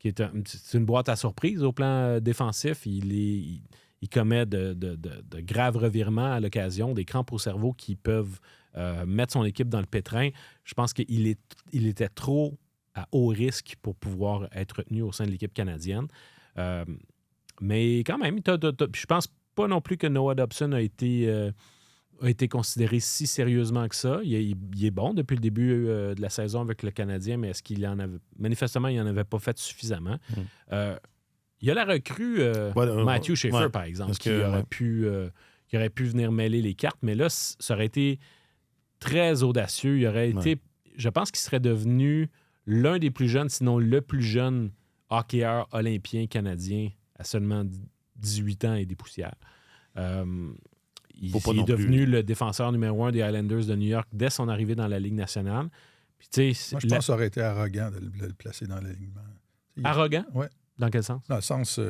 c'est une boîte à surprise au plan défensif. Il commet de graves revirements à l'occasion, des crampes au cerveau qui peuvent mettre son équipe dans le pétrin. Je pense qu'il était trop à haut risque pour pouvoir être retenu au sein de l'équipe canadienne. Mais quand même, je pense pas non plus que Noah Dobson a été considéré si sérieusement que ça. Il est bon depuis le début de la saison avec le Canadien, mais est-ce qu'il en avait... Manifestement, il n'en avait pas fait suffisamment. Il y a la recrue Matthew Schaefer, par exemple, qui aurait pu venir mêler les cartes, mais là, ça aurait été très audacieux. Il aurait été... Je pense qu'il serait devenu l'un des plus jeunes, sinon le plus jeune hockeyeur olympien canadien à seulement 18 ans et des poussières. Il est devenu le défenseur numéro 1 des Islanders de New York dès son arrivée dans la Ligue nationale. Puis, moi, je pense que ça aurait été arrogant de le placer dans l'alignement. Arrogant? Oui. Dans quel sens? Dans le sens,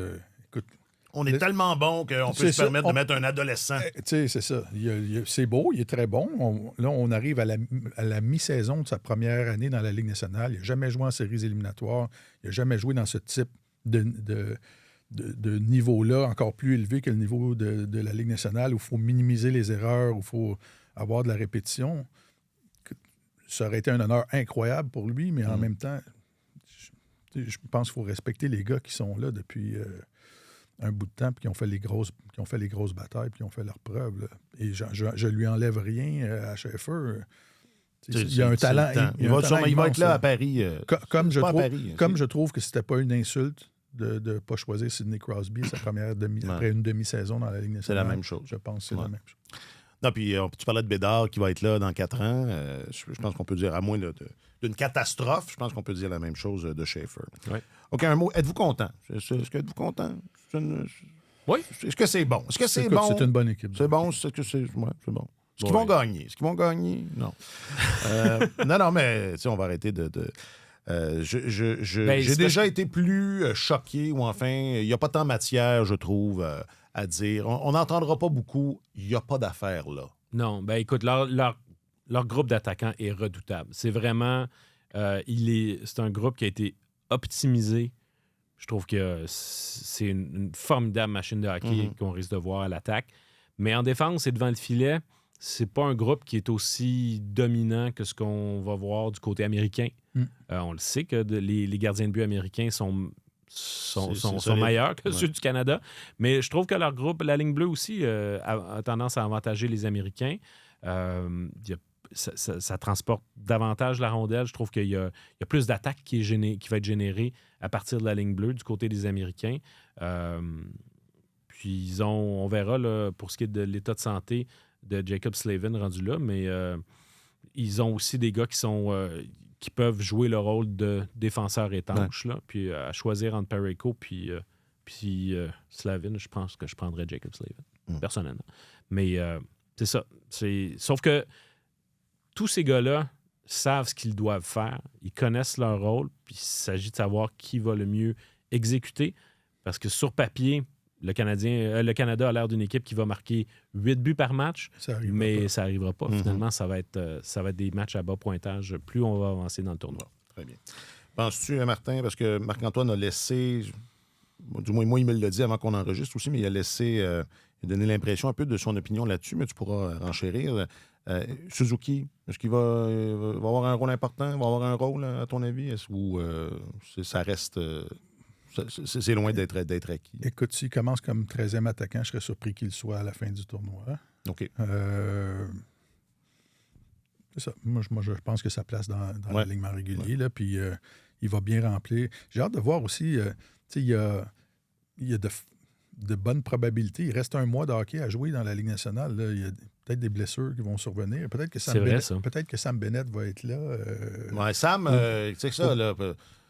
écoute... On est tellement bon qu'on peut se permettre de mettre un adolescent. Tu sais, c'est ça. C'est beau, il est très bon. Là, on arrive à la mi-saison de sa première année dans la Ligue nationale. Il n'a jamais joué en séries éliminatoires. Il n'a jamais joué dans ce type de niveau-là, encore plus élevé que le niveau de la Ligue nationale, où il faut minimiser les erreurs, où il faut avoir de la répétition. Ça aurait été un honneur incroyable pour lui, mais en même temps, je pense qu'il faut respecter les gars qui sont là depuis un bout de temps, puis qui ont fait les grosses batailles, puis qui ont fait leurs preuves. Là. Et je lui enlève rien à Schaefer. Il y a un talent. Il va être là à Paris. Comme je trouve que c'était pas une insulte de ne pas choisir Sidney Crosby après une demi-saison dans la Ligue nationale. C'est la même chose. Je pense que c'est la même chose. Non, puis tu parlais de Bédard qui va être là dans 4 ans. Je pense qu'on peut dire, à moins d'une catastrophe, je pense qu'on peut dire la même chose de Schaefer. Ouais. OK, un mot. Êtes-vous content? Est-ce que êtes-vous content? Oui. Est-ce que c'est bon? Est-ce que c'est bon? C'est une bonne équipe. C'est bon? C'est bon. Est-ce qu'ils vont gagner? Est-ce qu'ils vont gagner? Non. Non, mais on va arrêter de... j'ai déjà été plus choqué, ou enfin, il n'y a pas tant matière, je trouve, à dire. On n'entendra pas beaucoup, il n'y a pas d'affaires là. Non, écoute, leur groupe d'attaquants est redoutable. C'est vraiment... c'est un groupe qui a été optimisé. Je trouve que c'est une formidable machine de hockey qu'on risque de voir à l'attaque. Mais en défense et devant le filet, c'est pas un groupe qui est aussi dominant que ce qu'on va voir du côté américain. On le sait que les gardiens de but américains sont meilleurs que ceux du Canada. Mais je trouve que leur groupe, la ligne bleue aussi, a tendance à avantager les Américains. Ça transporte davantage la rondelle. Je trouve qu'il y a plus d'attaques qui va être générée à partir de la ligne bleue du côté des Américains. Puis on verra là, pour ce qui est de l'état de santé de Jacob Slavin rendu là, mais ils ont aussi des gars qui peuvent jouer le rôle de défenseur étanche. Là, puis à choisir entre Parayko puis Slavin, je pense que je prendrais Jacob Slavin, personnellement. Mais c'est ça. Sauf que tous ces gars-là savent ce qu'ils doivent faire. Ils connaissent leur rôle, puis il s'agit de savoir qui va le mieux exécuter. Parce que sur papier, le Canada a l'air d'une équipe qui va marquer 8 buts par match, ça n'arrivera pas. Finalement, ça va être des matchs à bas pointage plus on va avancer dans le tournoi. Très bien. Penses-tu, Martin, parce que Marc-Antoine a laissé, du moins moi, il me l'a dit avant qu'on enregistre aussi, mais il a donné l'impression un peu de son opinion là-dessus, mais tu pourras renchérir. Suzuki, est-ce qu'il va avoir un rôle important? Va avoir un rôle, à ton avis? Ou ça reste... c'est loin d'être acquis? Écoute, s'il commence comme 13e attaquant, je serais surpris qu'il soit à la fin du tournoi. OK. C'est ça. Moi, je pense que sa place dans l'alignement régulier, là, puis il va bien remplir. J'ai hâte de voir aussi, il y a de bonnes probabilités. Il reste un mois de hockey à jouer dans la Ligue nationale. Là. Il y a peut-être des blessures qui vont survenir. Peut-être que Sam Bennett va être là. Sam, c'est ça. Là.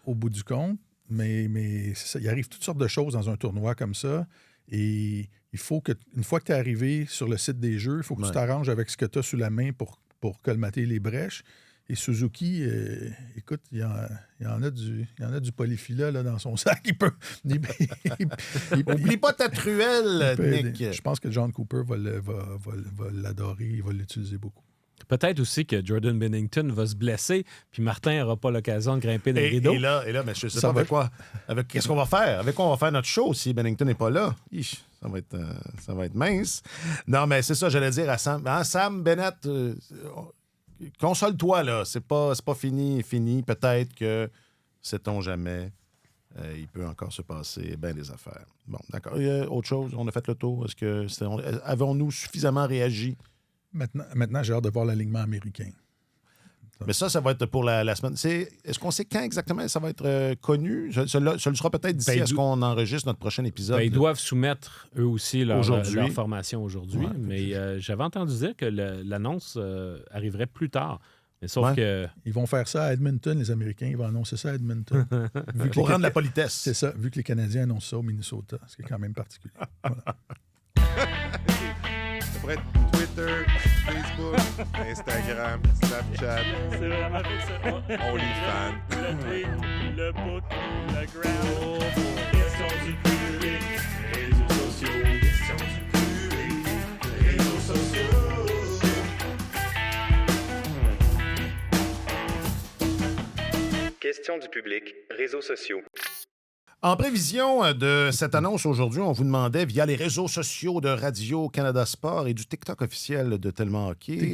Au bout du compte. Mais c'est ça. Il arrive toutes sortes de choses dans un tournoi comme ça. Et il faut que, une fois que tu es arrivé sur le site des jeux, il faut que tu t'arranges avec ce que tu as sous la main pour pour colmater les brèches. Et Suzuki, écoute, il y en a du polyphylla là, dans son sac. Oublie pas ta truelle, Nick. Je pense que John Cooper va l'adorer. Il va l'utiliser beaucoup. Peut-être aussi que Jordan Bennington va se blesser, puis Martin n'aura pas l'occasion de grimper dans les rideaux. Et là, mais je sais pas avec quoi. Qu'est-ce qu'on va faire? Avec quoi on va faire notre show si Bennington n'est pas là? Ça va être mince. Non, mais c'est ça, j'allais dire à Sam. Hein, Sam Bennett, console-toi, là. C'est pas fini. Peut-être que, sait-on jamais, il peut encore se passer bien des affaires. Bon, d'accord. Autre chose, on a fait le tour. Avons-nous suffisamment réagi? Maintenant, j'ai hâte de voir l'alignement américain. Mais ça va être pour la semaine. Est-ce qu'on sait quand exactement ça va être connu? Ça le sera peut-être d'ici à ce qu'on enregistre notre prochain épisode. Ils doivent soumettre, eux aussi, leur formation aujourd'hui. Ouais, mais j'avais entendu dire que l'annonce arriverait plus tard. Mais sauf que... Ils vont faire ça à Edmonton, les Américains. Ils vont annoncer ça à Edmonton. Pour rendre la politesse. C'est ça, vu que les Canadiens annoncent ça au Minnesota. Ce qui est quand même particulier. Voilà. Après Twitter, Facebook, Instagram, Snapchat, C'est vraiment fait ça. OnlyFans. Le tweet, le book, le gram. Questions du public, réseaux sociaux. Questions du public, réseaux sociaux. Questions du public, réseaux sociaux. En prévision de cette annonce aujourd'hui, on vous demandait via les réseaux sociaux de Radio-Canada Sport et du TikTok officiel de Tellement Hockey.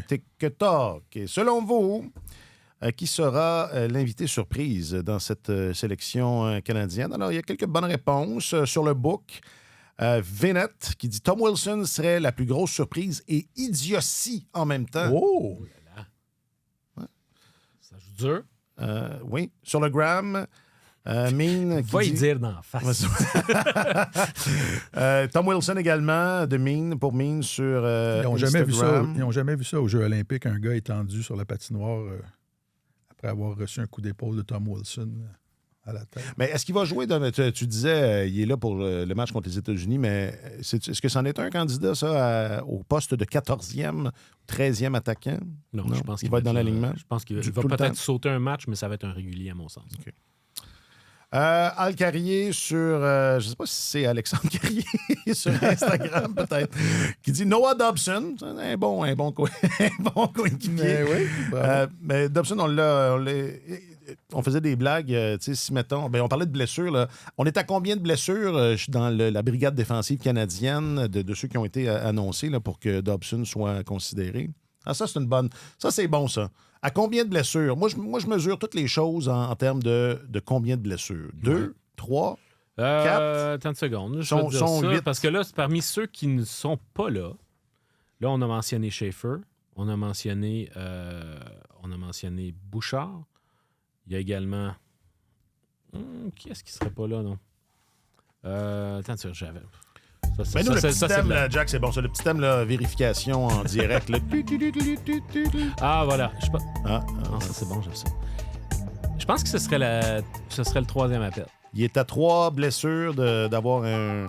TikTok. Et selon vous, qui sera l'invité surprise dans cette sélection canadienne? Alors, il y a quelques bonnes réponses sur le book. Vinette qui dit Tom Wilson serait la plus grosse surprise et idiotie en même temps. Oh! Ça joue dur. Oui. Sur le gram... Mine qui Va y dit... dire d'en face. Tom Wilson également, de Mine, pour Mine sur Ils n'ont Instagram. jamais vu ça aux Jeux olympiques, un gars étendu sur la patinoire après avoir reçu un coup d'épaule de Tom Wilson à la tête. Mais est-ce qu'il va jouer dans... Tu disais, il est là pour le match contre les États-Unis, mais est-ce que c'en est un candidat, ça, au poste de 14e, 13e attaquant? Non, je pense qu'il va être dans l'alignement. Je pense qu'il va peut-être sauter un match, mais ça va être un régulier, à mon sens. OK. Al Carrier sur, je ne sais pas si c'est Alexandre Carrier sur Instagram peut-être, qui dit Noah Dobson, un bon coéquipier. Mais Dobson, on faisait des blagues, si mettons, on parlait de blessures, là. On est à combien de blessures dans la brigade défensive canadienne de ceux qui ont été annoncés là, pour que Dobson soit considéré? Ah, ça, c'est une bonne. Ça, c'est bon, ça. À combien de blessures? Moi, je mesure toutes les choses en termes de combien de blessures. 2, 3, 4. Attends une seconde. Je vais te dire ça, 8. parce que là, c'est parmi ceux qui ne sont pas là. Là, on a mentionné Schaefer. On a mentionné Bouchard. Il y a également... qui est-ce qui serait pas là, non? Attends, j'avais... Mais nous, le petit thème, là, Jack, c'est bon. C'est le petit thème, là, vérification en direct. Là. Ah, voilà. Ah, ça, c'est bon, j'aime ça. Je pense que ce serait le troisième appel. Il est à 3 blessures d'avoir un...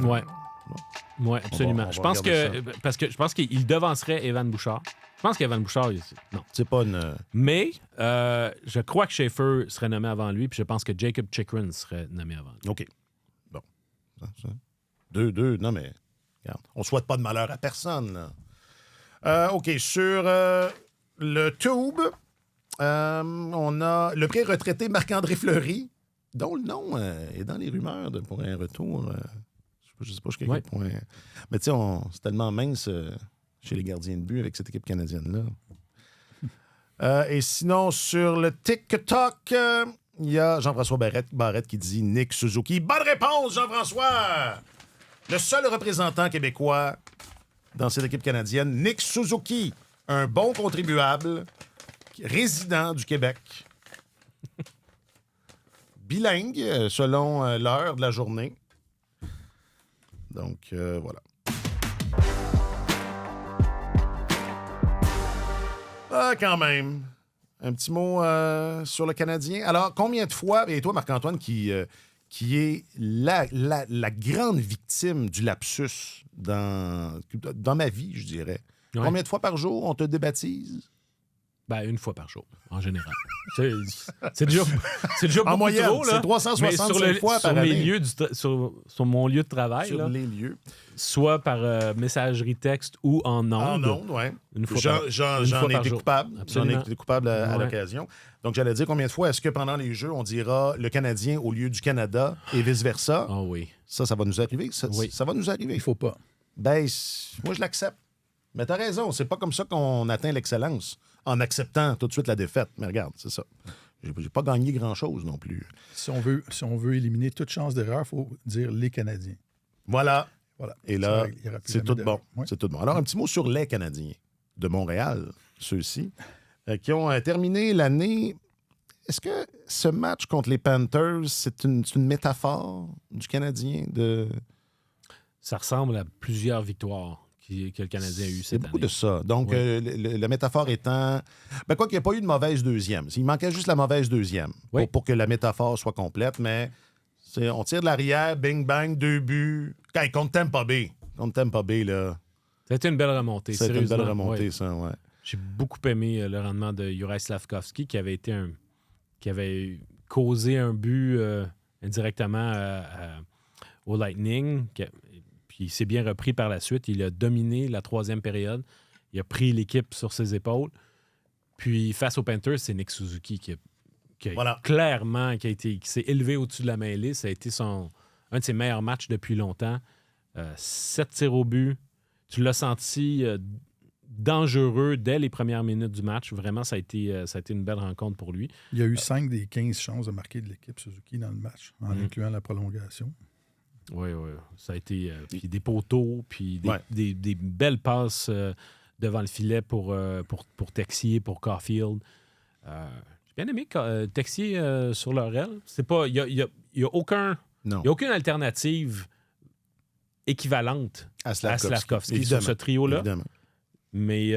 Oui, absolument. On va je pense que je pense qu'il devancerait Evan Bouchard. Je pense qu'Evan Bouchard, non. C'est pas une... Mais je crois que Schaefer serait nommé avant lui, puis je pense que Jacob Chychrun serait nommé avant lui. OK. Bon. Ça. 2, non, mais regarde, on ne souhaite pas de malheur à personne. OK, sur le Tube, on a le pré-retraité Marc-André Fleury, dont le nom est dans les rumeurs pour un retour. Je ne sais pas jusqu'à quel point. Mais tu sais, c'est tellement mince chez les gardiens de but avec cette équipe canadienne-là. Et sinon, sur le TikTok, il y a Jean-François Barrette qui dit Nick Suzuki. Bonne réponse, Jean-François! Le seul représentant québécois dans cette équipe canadienne, Nick Suzuki, un bon contribuable, résident du Québec. Bilingue, selon l'heure de la journée. Donc, voilà. Ah, quand même. Un petit mot sur le Canadien. Alors, combien de fois, et toi, Marc-Antoine, qui est la grande victime du lapsus dans ma vie, je dirais. Ouais. Combien de fois par jour on te débaptise? Ben, une fois par jour, en général. C'est déjà beaucoup En moyenne, trop, là. c'est 365 fois par année. Sur mon lieu de travail, Sur là, les lieux. soit par messagerie texte ou en ondes. En ondes, oui. Une fois J'en fois ai par été jour. coupable. J'en ai Absolument. été coupable à Ouais. l'occasion. Donc, j'allais dire combien de fois est-ce que pendant les Jeux, on dira le Canadien au lieu du Canada et vice-versa? Ah oui. Ça va nous arriver. Oui. Ça va nous arriver. Il faut pas. Ben, moi, je l'accepte. Mais t'as raison, c'est pas comme ça qu'on atteint l'excellence, en acceptant tout de suite la défaite. Mais regarde, c'est ça. J'ai pas gagné grand-chose non plus. Si on veut éliminer toute chance d'erreur, il faut dire les Canadiens. Voilà. Voilà. Et là, Ça, il y aura plus c'est jamais tout d'erreur. bon. Ouais. C'est tout bon. Alors, un petit mot sur les Canadiens de Montréal, ceux-ci, qui ont terminé l'année. Est-ce que ce match contre les Panthers, c'est une métaphore du Canadien de... Ça ressemble à plusieurs victoires que le Canadien a eues C'est cette beaucoup année. de ça. Donc, Oui. la métaphore étant... Ben, quoi qu'il n'y ait pas eu de mauvaise deuxième. Il manquait juste la mauvaise deuxième Oui. pour que la métaphore soit complète, mais on tire de l'arrière, bing-bang, 2 buts. Quand contre Tampa Bay. Contre Tampa Bay, là, Ça a été une belle remontée. c'est une belle sérieusement. remontée, Ouais. ça, ouais. J'ai beaucoup aimé le rendement de Juraj Slafkovský qui avait causé un but indirectement au Lightning. Puis il s'est bien repris par la suite. Il a dominé la troisième période. Il a pris l'équipe sur ses épaules. Puis face aux Panthers, c'est Nick Suzuki qui Voilà. clairement qui s'est élevé au-dessus de la mêlée. Ça a été un de ses meilleurs matchs depuis longtemps. 7 tirs au but. Tu l'as senti dangereux dès les premières minutes du match. Vraiment, ça a été une belle rencontre pour lui. Il y a eu 5 des 15 chances de marquer de l'équipe Suzuki dans le match, en incluant la prolongation. Oui, oui. Ça a été puis des poteaux, puis Ouais. des belles passes devant le filet pour Texier, pour Caulfield. J'ai bien aimé Texier sur leur aile. Il n'y a aucune alternative équivalente À à Slafkovský, Slafkovský sur évidemment, ce trio-là. évidemment. Mais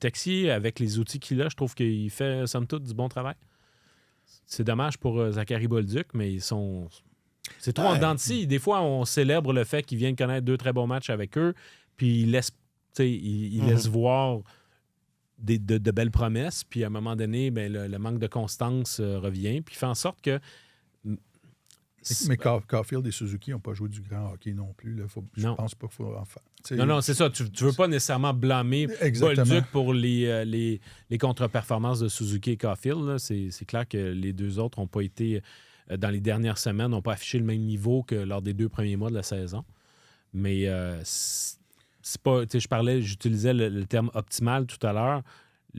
Texier, avec les outils qu'il a, je trouve qu'il fait, somme toute, du bon travail. C'est dommage pour Zachary Bolduc, mais c'est trop en dents de scie. Des fois, on célèbre le fait qu'il vient de connaître 2 très bons matchs avec eux, puis il laisse voir de belles promesses, puis à un moment donné, ben, le manque de constance revient, puis fait en sorte que... Mais Caulfield et Suzuki n'ont pas joué du grand hockey non plus. Je Non. pense pas qu'il faut en faire. Non, c'est ça. Tu veux pas nécessairement blâmer Exactement. Bolduc pour les contre-performances de Suzuki et Caulfield. Là. C'est clair que les deux autres n'ont pas été, dans les dernières semaines, n'ont pas affiché le même niveau que lors des 2 premiers mois de la saison. Mais c'est pas... J'utilisais le terme optimal tout à l'heure.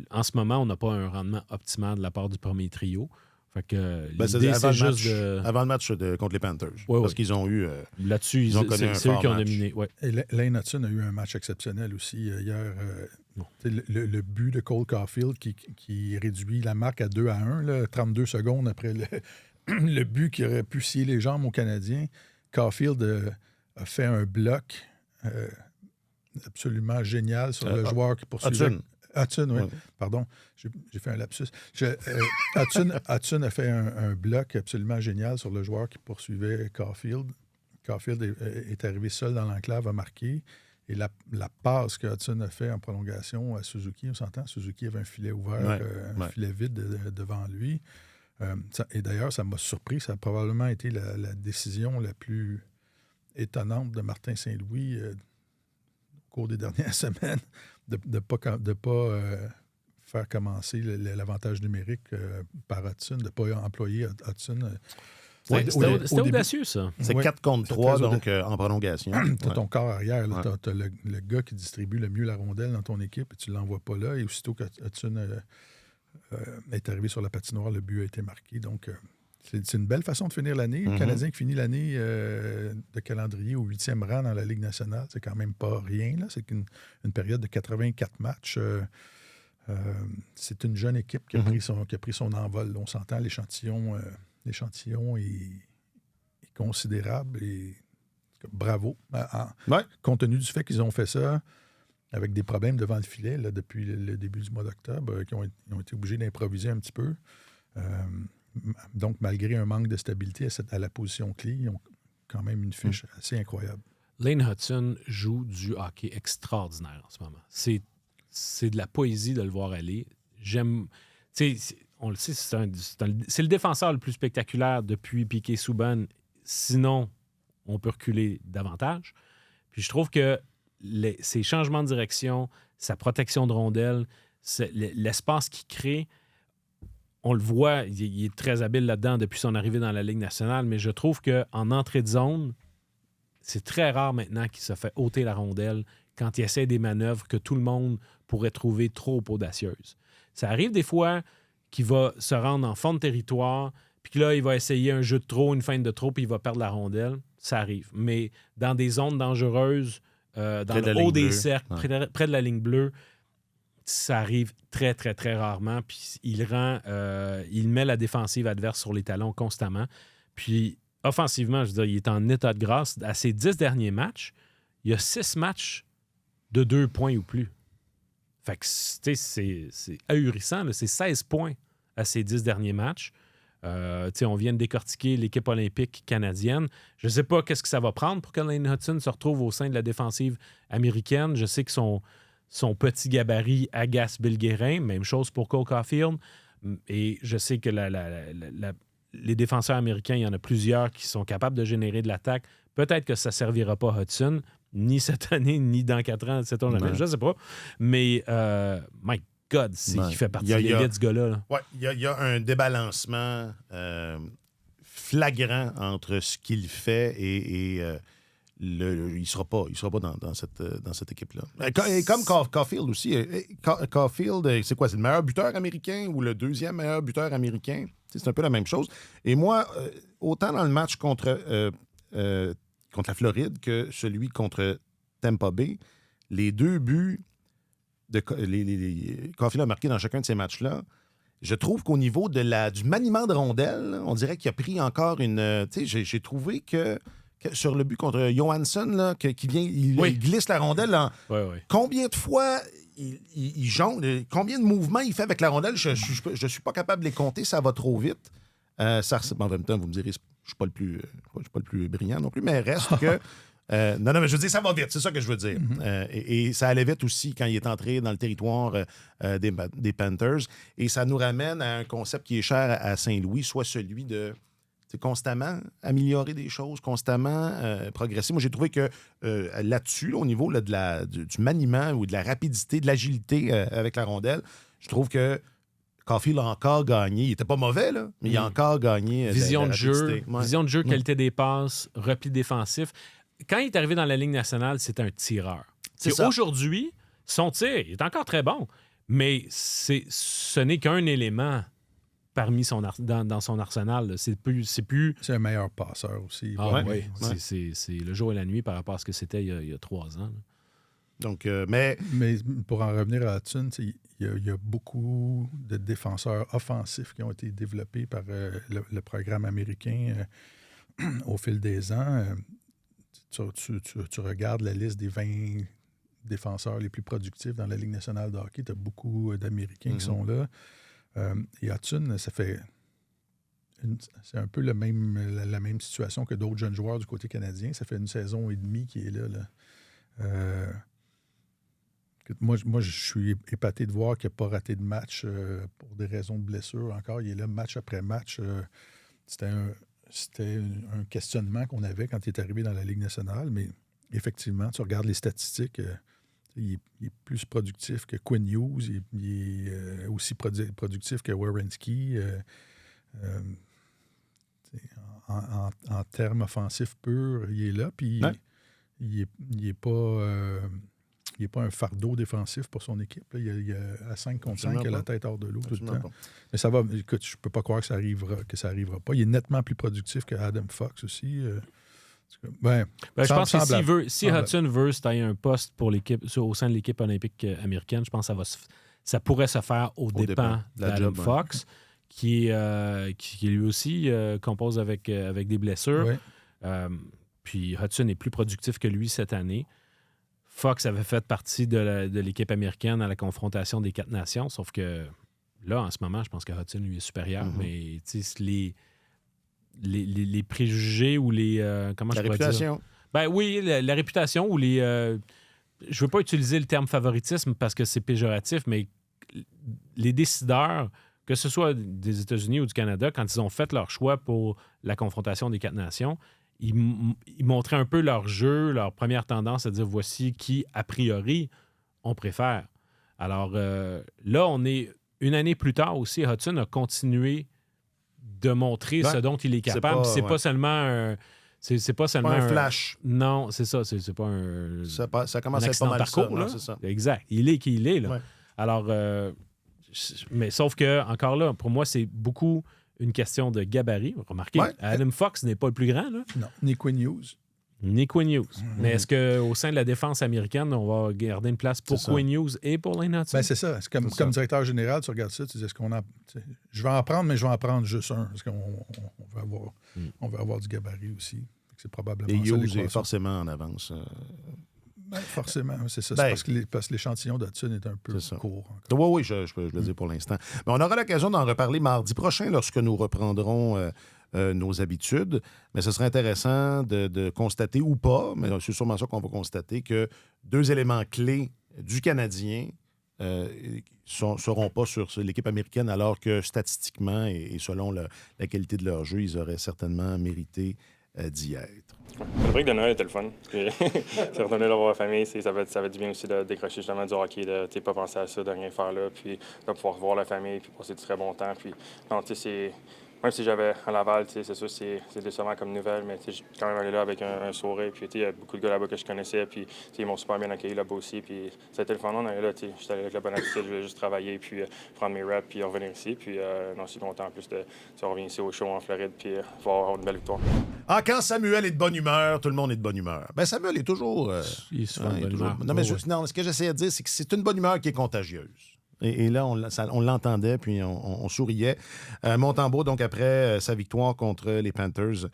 En ce moment, on n'a pas un rendement optimal de la part du premier trio. Fait que l'idée, c'est juste de... Avant le match contre les Panthers. Ouais, parce ouais. qu'ils ont eu... Là-dessus, Ils ont connu un c'est eux fort qui ont match. dominé. Ouais. Et Lane Hudson a eu un match exceptionnel aussi hier. Non. Le but de Cole Caulfield qui réduit la marque à 2-1, là, 32 secondes après le but qui aurait pu scier les jambes aux Canadiens. Caulfield a fait un bloc absolument génial sur le joueur qui poursuivait. Hudson. Hudson, oui. Ouais. Pardon, j'ai fait un lapsus. Hudson a fait un bloc absolument génial sur le joueur qui poursuivait Caulfield. Caulfield est arrivé seul dans l'enclave, a marqué. Et la passe que Hudson a fait en prolongation à Suzuki, on s'entend, Suzuki avait un filet ouvert, un filet vide devant lui. Et d'ailleurs, ça m'a surpris. Ça a probablement été la décision la plus étonnante de Martin Saint-Louis au cours des dernières semaines, de ne pas faire commencer l'avantage numérique par Hudson, de ne pas employer Hudson. C'était audacieux, ça. C'est Ouais, 4 contre c'est 3, très donc en prolongation. Tu as Ouais. ton corps arrière, Ouais. tu as le gars qui distribue le mieux la rondelle dans ton équipe et tu ne l'envoies pas là. Et aussitôt que Hudson est arrivé sur la patinoire, le but a été marqué. Donc, c'est une belle façon de finir l'année. Le Canadien qui finit l'année de calendrier au 8e rang dans la Ligue nationale, c'est quand même pas rien. Là. C'est une période de 84 matchs. C'est une jeune équipe qui a pris son envol. On s'entend, l'échantillon est considérable et bravo. Ouais. Compte tenu du fait qu'ils ont fait ça avec des problèmes devant le filet là, depuis le début du mois d'octobre, ils ont été obligés d'improviser un petit peu. Donc, malgré un manque de stabilité à la position clé, ils ont quand même une fiche assez incroyable. Lane Hudson joue du hockey extraordinaire en ce moment. C'est de la poésie de le voir aller. j'aime... Tu sais, on le sait, c'est le défenseur le plus spectaculaire depuis Piquet Subban. Sinon, on peut reculer davantage. Puis je trouve que ses changements de direction, sa protection de rondelle, l'espace qu'il crée, on le voit, il est très habile là-dedans depuis son arrivée dans la Ligue nationale, mais je trouve qu'en entrée de zone, c'est très rare maintenant qu'il se fait ôter la rondelle quand il essaie des manœuvres que tout le monde pourrait trouver trop audacieuses. Ça arrive des fois qu'il va se rendre en fond de territoire, puis que là, il va essayer un jeu de trop, une feinte de trop, puis il va perdre la rondelle. Ça arrive. Mais dans des zones dangereuses, dans le haut des cercles, près de la ligne bleue, ça arrive très, très, très rarement. Puis il met la défensive adverse sur les talons constamment. Puis offensivement, je veux dire, il est en état de grâce. À ses 10 derniers matchs, il y a 6 matchs de 2 points ou plus. Fait que, tu sais, c'est ahurissant. Là. C'est 16 points à ses 10 derniers matchs. On vient de décortiquer l'équipe olympique canadienne. Je ne sais pas qu'est-ce que ça va prendre pour que Lane Hutson se retrouve au sein de la défensive américaine. Je sais que son petit gabarit agace Bill Guérin. Même chose pour Cole Caulfield. Et je sais que les défenseurs américains, il y en a plusieurs qui sont capables de générer de l'attaque. Peut-être que ça ne servira pas à Hutson, ni cette année, ni dans 4 ans, cette année. Je ne sais pas. Mais, my God, il fait partie de l'élite, ce gars-là. Là. Oui, il y a un débalancement flagrant entre ce qu'il fait et il ne sera pas dans cette équipe-là. Et comme Caulfield aussi. Caulfield, c'est quoi? C'est le meilleur buteur américain ou le deuxième meilleur buteur américain? C'est un peu la même chose. Et moi, autant dans le match contre la Floride que celui contre Tampa Bay, les 2 buts Caulfield a marqué dans chacun de ces matchs-là. Je trouve qu'au niveau du maniement de rondelle, on dirait qu'il a pris encore une... j'ai trouvé que sur le but contre Johansson, là, il glisse la rondelle. Là, combien de fois il jongle, combien de mouvements il fait avec la rondelle? Je suis pas capable de les compter, ça va trop vite. En même temps, vous me direz, je suis pas le plus brillant non plus, mais reste que... non, mais je veux dire, ça va vite, c'est ça que je veux dire. Et ça allait vite aussi quand il est entré dans le territoire des Panthers. Et ça nous ramène à un concept qui est cher à Saint-Louis, soit celui de constamment améliorer des choses, constamment progresser. Moi, j'ai trouvé que là-dessus, là, au niveau là, du maniement ou de la rapidité, de l'agilité avec la rondelle, je trouve que Caulfield a encore gagné. Il n'était pas mauvais, là, mais il a encore gagné. Vision de jeu, Ouais. qualité des passes, repli défensif. Quand il est arrivé dans la Ligue nationale, c'était un tireur. Aujourd'hui, son tir il est encore très bon, mais ce n'est qu'un élément parmi dans son arsenal. Là. C'est un meilleur passeur aussi. Oui. C'est le jour et la nuit par rapport à ce que c'était il y a 3 ans. Là. Donc, mais pour en revenir à Hutson, il y a beaucoup de défenseurs offensifs qui ont été développés par le programme américain au fil des ans. Tu regardes la liste des 20 défenseurs les plus productifs dans la Ligue nationale de hockey. Tu as beaucoup d'Américains qui sont là. Et Hutson, c'est un peu la même situation que d'autres jeunes joueurs du côté canadien. Ça fait 1 saison et demie qu'il est là. Moi, je suis épaté de voir qu'il n'a pas raté de match pour des raisons de blessure. Encore, il est là match après match. C'était un questionnement qu'on avait quand il est arrivé dans la Ligue nationale, mais effectivement, tu regardes les statistiques, il est plus productif que Quinn Hughes, il est aussi productif que Werenski. En termes offensifs purs, il est là, puis il n'est pas un fardeau défensif pour son équipe. Là. Il y a à 5 contre 5, il a la tête hors de l'eau tout le temps. Mais ça va, écoute, je ne peux pas croire que ça arrivera pas. Il est nettement plus productif que Adam Fox aussi. Je pense que si Hutson veut se tailler un poste pour l'équipe, au sein de l'équipe olympique américaine, je pense que ça pourrait se faire au dépens d'Adam Fox, qui lui aussi compose avec des blessures. Ouais. Puis Hutson est plus productif que lui cette année. Fox avait fait partie de l'équipe américaine à la confrontation des 4 nations, sauf que là, en ce moment, je pense que Hutson lui est supérieur. Mais les préjugés ou les... comment la je pourrais réputation. Dire? Ben oui, la réputation ou les... je veux pas utiliser le terme favoritisme parce que c'est péjoratif, mais les décideurs, que ce soit des États-Unis ou du Canada, quand ils ont fait leur choix pour la confrontation des 4 nations, ils montraient un peu leur jeu, leur première tendance à dire voici qui, a priori, on préfère. Alors là, on est une année plus tard aussi, Hudson a continué de montrer ce dont il est capable. C'est pas seulement un... C'est pas seulement un flash. Non, c'est ça. C'est pas un... Ça commence un à être pas mal parcours, ça. là. Non, c'est ça. Exact. Il est qui il est, là. Ouais. Alors, mais sauf que, encore là, pour moi, c'est beaucoup une question de gabarit. Remarquez, Adam Fox n'est pas le plus grand, là. Non, ni Quinn Hughes. Ni Quinn Hughes. Mais est-ce qu'au sein de la défense américaine, on va garder une place pour Quinn Hughes et pour Lane Hudson? Ben, c'est ça. C'est comme directeur général, tu regardes ça, tu dis, est-ce qu'on je vais en prendre, mais je vais en prendre juste un. Parce qu'on on veut avoir du gabarit aussi. C'est probablement et ça. Hughes est forcément en avance. Ben, forcément, c'est ça. Ben, c'est parce que l'échantillon d'Hudson est un peu court. Oui, je peux le dire pour l'instant. Mais on aura l'occasion d'en reparler mardi prochain lorsque nous reprendrons nos habitudes. Mais ce serait intéressant de constater ou pas, mais c'est sûrement ça qu'on va constater, que 2 éléments clés du Canadien seront pas sur l'équipe américaine, alors que statistiquement et selon la qualité de leur jeu, ils auraient certainement mérité d'y être. Le break de Noël était le fun. Puis, c'est retourner là voir la famille. Ça fait du bien aussi de décrocher justement du hockey, de pas penser à ça, de rien faire là, puis de pouvoir voir la famille, puis passer du très bon temps. Puis, non, tu sais, même si j'avais à Laval, c'est sûr, c'est décevant comme nouvelle, mais je suis quand même allé là avec un sourire. Puis, il y a beaucoup de gars là-bas que je connaissais, puis ils m'ont super bien accueilli là-bas aussi. Puis, ça a été le fun. On allait là, j'étais allé avec la bonne attitude, je voulais juste travailler, puis prendre mes reps, puis revenir ici. Puis, non, je suis content en plus de revenir ici au show en Floride, puis avoir une belle victoire. Ah, quand Samuel est de bonne humeur, tout le monde est de bonne humeur. Ben Samuel est toujours... il est souvent de bonne humeur. Non, mais non, ce que j'essayais de dire, c'est que c'est une bonne humeur qui est contagieuse. Et là, on l'entendait, puis on souriait. Montembeault, donc, après sa victoire contre les Panthers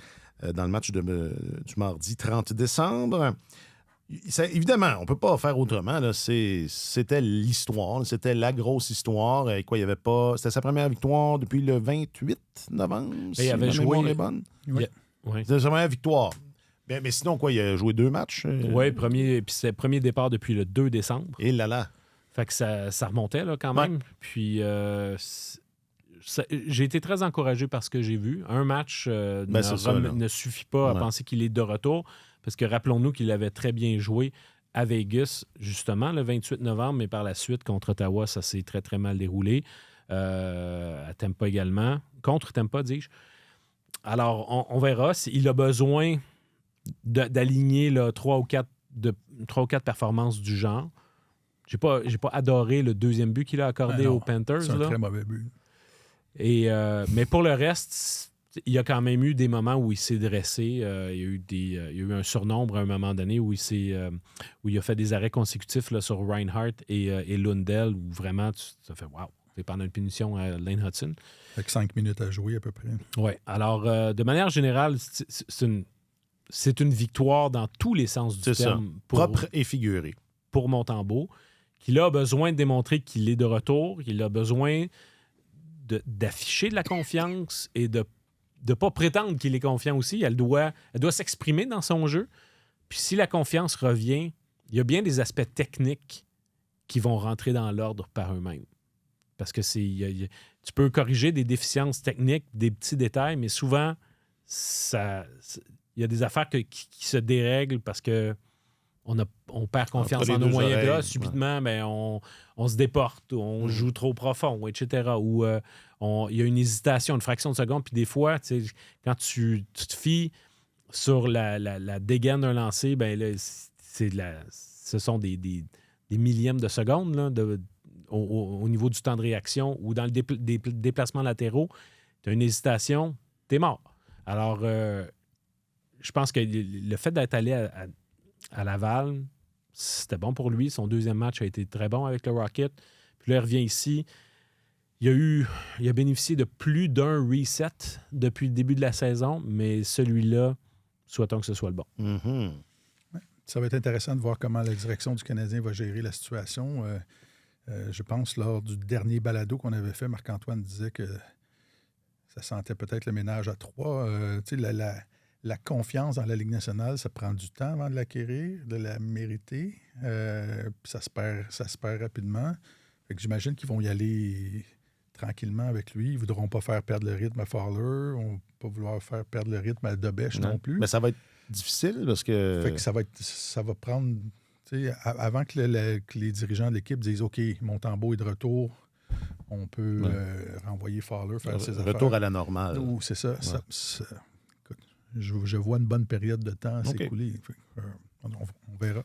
dans le match du mardi 30 décembre, évidemment, on ne peut pas faire autrement. Là. C'était l'histoire. C'était la grosse histoire. Et quoi, il y avait pas... C'était sa première victoire depuis le 28 novembre. Et il avait joué... bonne. Oui. C'était sa première victoire. Mais sinon, quoi, il a joué 2 matchs? Oui, puis c'est le premier départ depuis le 2 décembre. Et là. Fait que ça remontait là, quand même. Puis j'ai été très encouragé par ce que j'ai vu. Un match ne suffit pas à penser qu'il est de retour, parce que rappelons-nous qu'il avait très bien joué à Vegas, justement, le 28 novembre, mais par la suite, contre Ottawa, ça s'est très, très mal déroulé. À Tampa également. Contre Tampa, dis-je. Alors, on verra s'il a besoin d'aligner 3 ou 4 performances du genre. J'ai pas adoré le 2e but qu'il a accordé aux Panthers. C'est un très mauvais but. Mais pour le reste, il y a quand même eu des moments où il s'est dressé. Il y a eu un surnombre à un moment donné où il a fait des arrêts consécutifs là, sur Reinhardt et Lundell, où vraiment, ça fait « wow ». C'est pendant une punition à Lane Hudson. Avec 5 minutes à jouer à peu près. Oui. Alors, de manière générale, c'est une victoire dans tous les sens du terme. Propre et figuré. Pour Montembeault, qu'il a besoin de démontrer qu'il est de retour, qu'il a besoin d'afficher de la confiance et de ne pas prétendre qu'il est confiant aussi. Elle doit s'exprimer dans son jeu. Puis si la confiance revient, il y a bien des aspects techniques qui vont rentrer dans l'ordre par eux-mêmes. Parce que tu peux corriger des déficiences techniques, des petits détails, mais souvent, il y a des affaires qui se dérèglent parce que on perd confiance en nos moyens. Là, subitement, on se déporte, on joue trop profond, etc. Ou il y a une hésitation, une fraction de seconde. Puis des fois, quand tu te fies sur la dégaine d'un lancer, ben là, ce sont des millièmes de secondes là, au niveau du temps de réaction ou dans le déplacement latéraux. Tu as une hésitation, tu es mort. Alors, je pense que le fait d'être allé à Laval, c'était bon pour lui. Son 2e match a été très bon avec le Rocket. Puis là, il revient ici. Il a bénéficié de plus d'un reset depuis le début de la saison, mais celui-là, souhaitons que ce soit le bon. Mm-hmm. Ouais. Ça va être intéressant de voir comment la direction du Canadien va gérer la situation. Je pense, lors du dernier balado qu'on avait fait, Marc-Antoine disait que ça sentait peut-être le ménage à 3. La confiance dans la Ligue nationale, ça prend du temps avant de l'acquérir, de la mériter. Puis ça se perd rapidement. Fait que j'imagine qu'ils vont y aller tranquillement avec lui. Ils ne voudront pas faire perdre le rythme à Fowler. Ils ne vont pas vouloir faire perdre le rythme à Dobèche non plus. Mais ça va être difficile parce que... Fait que ça va prendre... Avant que les dirigeants de l'équipe disent « OK, Montembeault est de retour, on peut renvoyer Fowler faire ses affaires. » Retour à la normale. Ou c'est ça. Écoute, je vois une bonne période de temps s'écouler. On verra.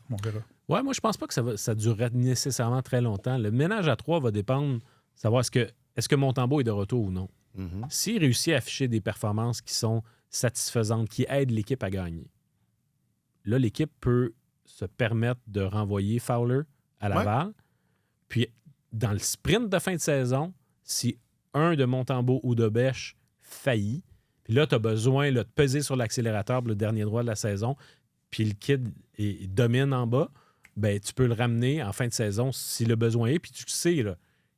Ouais, moi, je pense pas que ça durerait nécessairement très longtemps. Le ménage à 3 va dépendre de savoir est-ce que Montembeault est de retour ou non. Mhm. S'il réussit à afficher des performances qui sont satisfaisantes, qui aident l'équipe à gagner, là, l'équipe peut se permettre de renvoyer Fowler à Laval. Puis, dans le sprint de fin de saison, si un de Montembeault ou de Bêche faillit, puis là, tu as besoin de peser sur l'accélérateur pour le dernier droit de la saison, puis le kid domine en bas, ben tu peux le ramener en fin de saison si le besoin est. Puis tu sais là,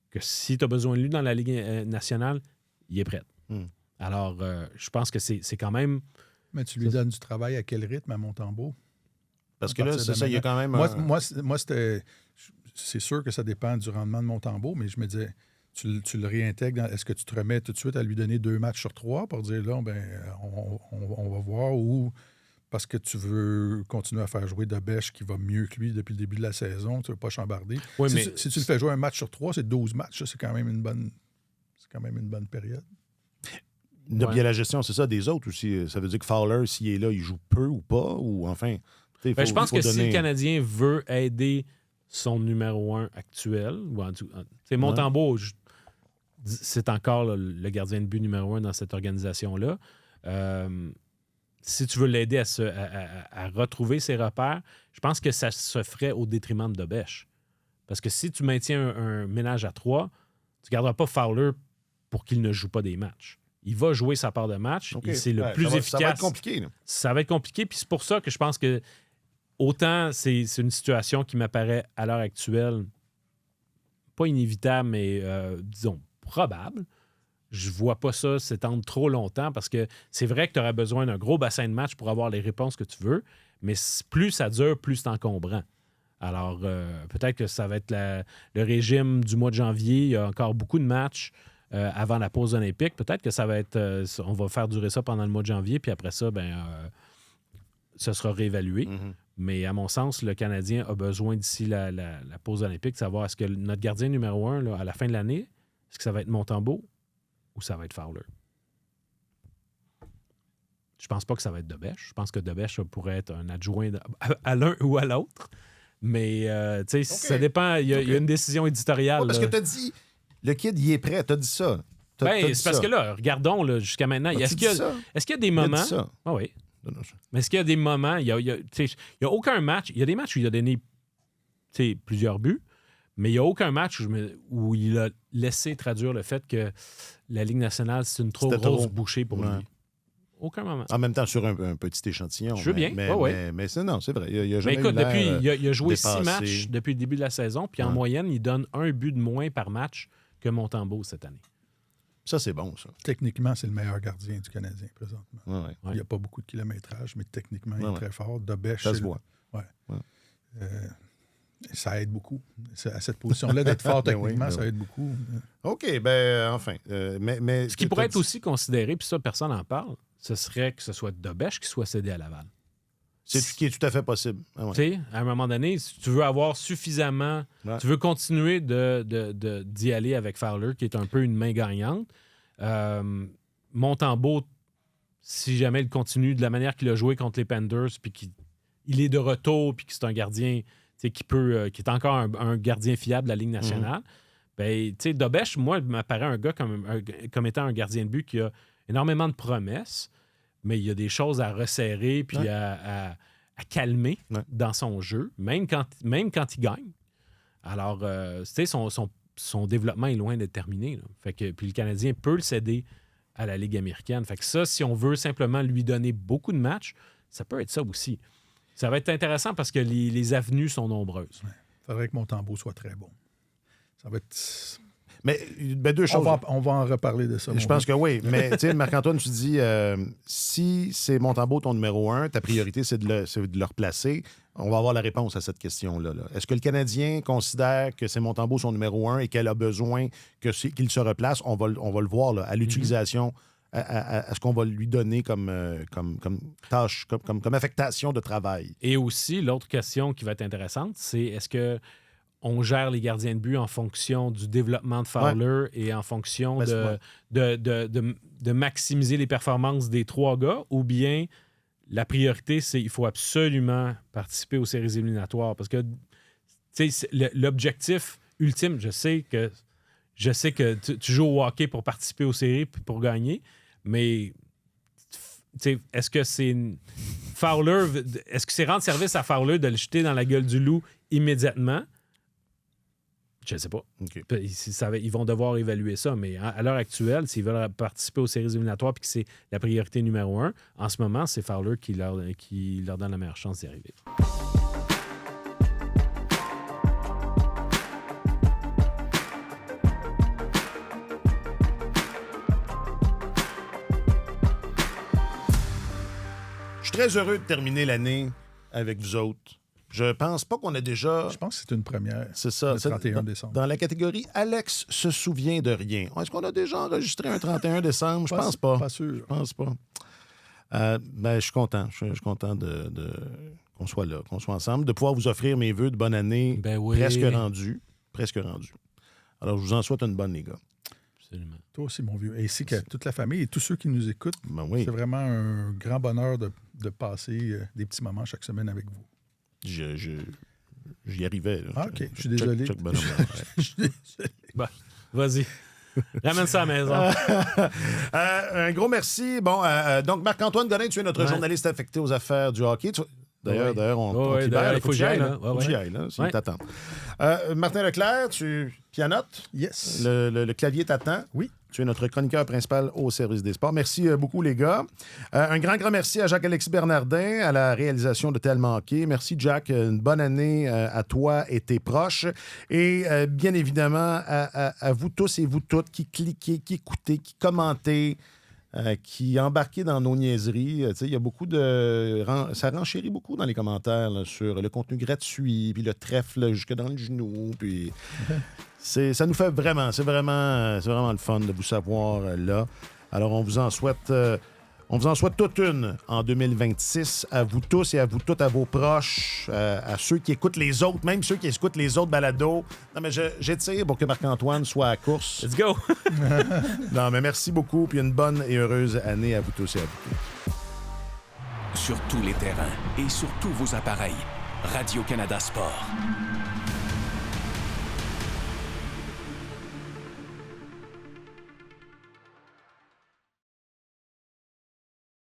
que si tu as besoin de lui dans la Ligue nationale, il est prêt. Alors, je pense que c'est quand même... Mais tu lui donnes du travail à quel rythme à Montembeault? Parce que là, c'est ça, il y a quand même... Moi, c'était... C'est sûr que ça dépend du rendement de Montembeault, mais je me disais, tu le réintègres. Est-ce que tu te remets tout de suite à lui donner 2 matchs sur 3 pour dire, là, on va voir, ou parce que tu veux continuer à faire jouer Dobèche qui va mieux que lui depuis le début de la saison, tu ne veux pas chambarder. Oui, si tu le fais jouer un match sur 3, c'est 12 matchs. C'est quand même une bonne période. Il y a la gestion, c'est ça, des autres aussi. Ça veut dire que Fowler, s'il est là, il joue peu ou pas, ou enfin... je pense que si le Canadien veut aider son numéro 1 actuel, Montembeault, c'est encore le gardien de but numéro 1 dans cette organisation-là. Si tu veux l'aider à retrouver ses repères, je pense que ça se ferait au détriment de Dobèche. Parce que si tu maintiens un ménage à 3, tu ne garderas pas Fowler pour qu'il ne joue pas des matchs. Il va jouer sa part de match et c'est le plus efficace. Ça va être compliqué. Là. Ça va être compliqué, puis c'est pour ça que je pense que autant c'est une situation qui m'apparaît à l'heure actuelle pas inévitable, mais disons probable. Je vois pas ça s'étendre trop longtemps parce que c'est vrai que tu aurais besoin d'un gros bassin de match pour avoir les réponses que tu veux, mais plus ça dure, plus c'est encombrant. Alors, peut-être que ça va être le régime du mois de janvier. Il y a encore beaucoup de matchs avant la pause olympique. Peut-être que ça va être... on va faire durer ça pendant le mois de janvier, puis après ça, ça sera réévalué. Mm-hmm. Mais à mon sens, le Canadien a besoin d'ici la pause olympique de savoir est-ce que notre gardien numéro 1, là, à la fin de l'année, est-ce que ça va être Montembeault ou ça va être Fowler? Je pense pas que ça va être Dobèche. Je pense que Dobèche pourrait être un adjoint à l'un ou à l'autre. Mais, tu sais, ça dépend. Il y a une décision éditoriale. Parce que tu as dit, le kid, il est prêt. Tu as dit ça. C'est parce que là, regardons là, jusqu'à maintenant. Est-ce qu'il y a des moments... Ah oui. Mais est-ce qu'il y a des moments... Il n'y a aucun match... Il y a des matchs où il a donné plusieurs buts, mais il n'y a aucun match où il a laissé traduire le fait que la Ligue nationale, c'est une trop grosse bouchée pour lui. Aucun moment. En même temps, sur un petit échantillon. Je veux bien. Mais c'est vrai. Il a jamais écoute, il a joué dépassé. 6 matchs depuis le début de la saison, puis en moyenne, il donne 1 but de moins par match que Montembeault cette année. Ça, c'est bon, ça. Techniquement, c'est le meilleur gardien du Canadien, présentement. Ouais. Il n'y a pas beaucoup de kilométrage, mais techniquement, il est très fort. Dobèche, ça se voit. Ça aide beaucoup. À cette position-là, d'être fort techniquement, ça aide beaucoup. OK, enfin. Mais ce qui pourrait être aussi considéré, puis ça, personne n'en parle, ce serait que ce soit Dobèche qui soit cédé à Laval. C'est ce qui est tout à fait possible. Tu sais, à un moment donné, si tu veux avoir suffisamment... Tu veux continuer d'y aller avec Fowler, qui est un peu une main gagnante. Montembeault, si jamais il continue de la manière qu'il a joué contre les Panthers, puis qu'il est de retour, puis que c'est un gardien qui est encore un gardien fiable de la Ligue nationale, Dobèche, moi, m'apparaît un gars comme étant un gardien de but qui a énormément de promesses, mais il y a des choses à resserrer puis à calmer dans son jeu, même quand il gagne. Alors, son développement est loin d'être terminé. Là. Fait que, puis le Canadien peut le céder à la Ligue américaine. Fait que ça, si on veut simplement lui donner beaucoup de matchs, ça peut être ça aussi. Ça va être intéressant parce que les avenues sont nombreuses. Il faudrait que Montembeault soit très bon. Ça va être... Mais deux choses. On va en reparler de ça. Je pense que oui. Mais tu sais, Marc-Antoine, tu dis, si c'est Montembeault ton numéro 1, ta priorité, c'est de le replacer. On va avoir la réponse à cette question-là. là. Est-ce que le Canadien considère que c'est Montembeault son numéro 1 et qu'elle a besoin qu'il se replace? On va le voir là, à l'utilisation, à ce qu'on va lui donner comme tâche, comme affectation de travail. Et aussi, l'autre question qui va être intéressante, c'est est-ce que on gère les gardiens de but en fonction du développement de Fowler et en fonction de maximiser les performances des 3 gars, ou bien la priorité, c'est qu'il faut absolument participer aux séries éliminatoires. Parce que l'objectif ultime, je sais que tu joues au hockey pour participer aux séries et pour gagner, mais est-ce que c'est Fowler, est-ce que c'est rendre service à Fowler de le jeter dans la gueule du loup immédiatement? Je ne sais pas. OK. Ils vont devoir évaluer ça, mais à l'heure actuelle, s'ils veulent participer aux séries éliminatoires et que c'est la priorité numéro 1, en ce moment, c'est Fowler qui leur donne la meilleure chance d'y arriver. Je suis très heureux de terminer l'année avec vous autres. Je pense pas qu'on a déjà... Je pense que c'est une première. C'est ça. Le 31 décembre. Dans la catégorie « Alex se souvient de rien ». Est-ce qu'on a déjà enregistré un 31 décembre? Je pense pas. Pas sûr. Je pense pas. Je suis content. Je suis content qu'on soit là, qu'on soit ensemble, de pouvoir vous offrir mes vœux de bonne année presque rendus. Alors, je vous en souhaite une bonne, les gars. Absolument. Toi aussi, mon vieux. Ainsi qu'à toute la famille et tous ceux qui nous écoutent. Ben oui. C'est vraiment un grand bonheur de passer des petits moments chaque semaine avec vous. J'y arrivais. Là. Ah, OK. Je suis désolé. Chuck Bonhomme, ouais. Je suis désolé. Bon, vas-y. Ramène ça à la maison. Un gros merci. Bon, donc, Marc-Antoine Godin, tu es notre journaliste affecté aux affaires du hockey. D'ailleurs, on t'ibère. Il faut que j'y aille. Faut que j'y aille, là, s'il t'attend. Martin Leclerc, tu pianotes. Yes. Le clavier t'attend. Oui. Tu es notre chroniqueur principal au service des sports. Merci beaucoup, les gars. Un grand merci à Jacques-Alexis Bernardin à la réalisation de Tellement Hockey. Merci, Jack. Une bonne année à toi et tes proches. Et bien évidemment, à vous tous et vous toutes qui cliquez, qui écoutez, qui commentez, qui embarquez dans nos niaiseries. Il y a beaucoup de... Ça renchérit beaucoup dans les commentaires là, sur le contenu gratuit, puis le trèfle jusque dans le genou, puis... Ça nous fait vraiment, c'est vraiment le fun de vous savoir là. Alors, on vous en souhaite toute une en 2026 à vous tous et à vous toutes, à vos proches, à ceux qui écoutent les autres, même ceux qui écoutent les autres balados. Non, mais j'étire pour que Marc-Antoine soit à la course. Let's go! Non, mais merci beaucoup, puis une bonne et heureuse année à vous tous et à vous tous. Sur tous les terrains et sur tous vos appareils, Radio-Canada Sport.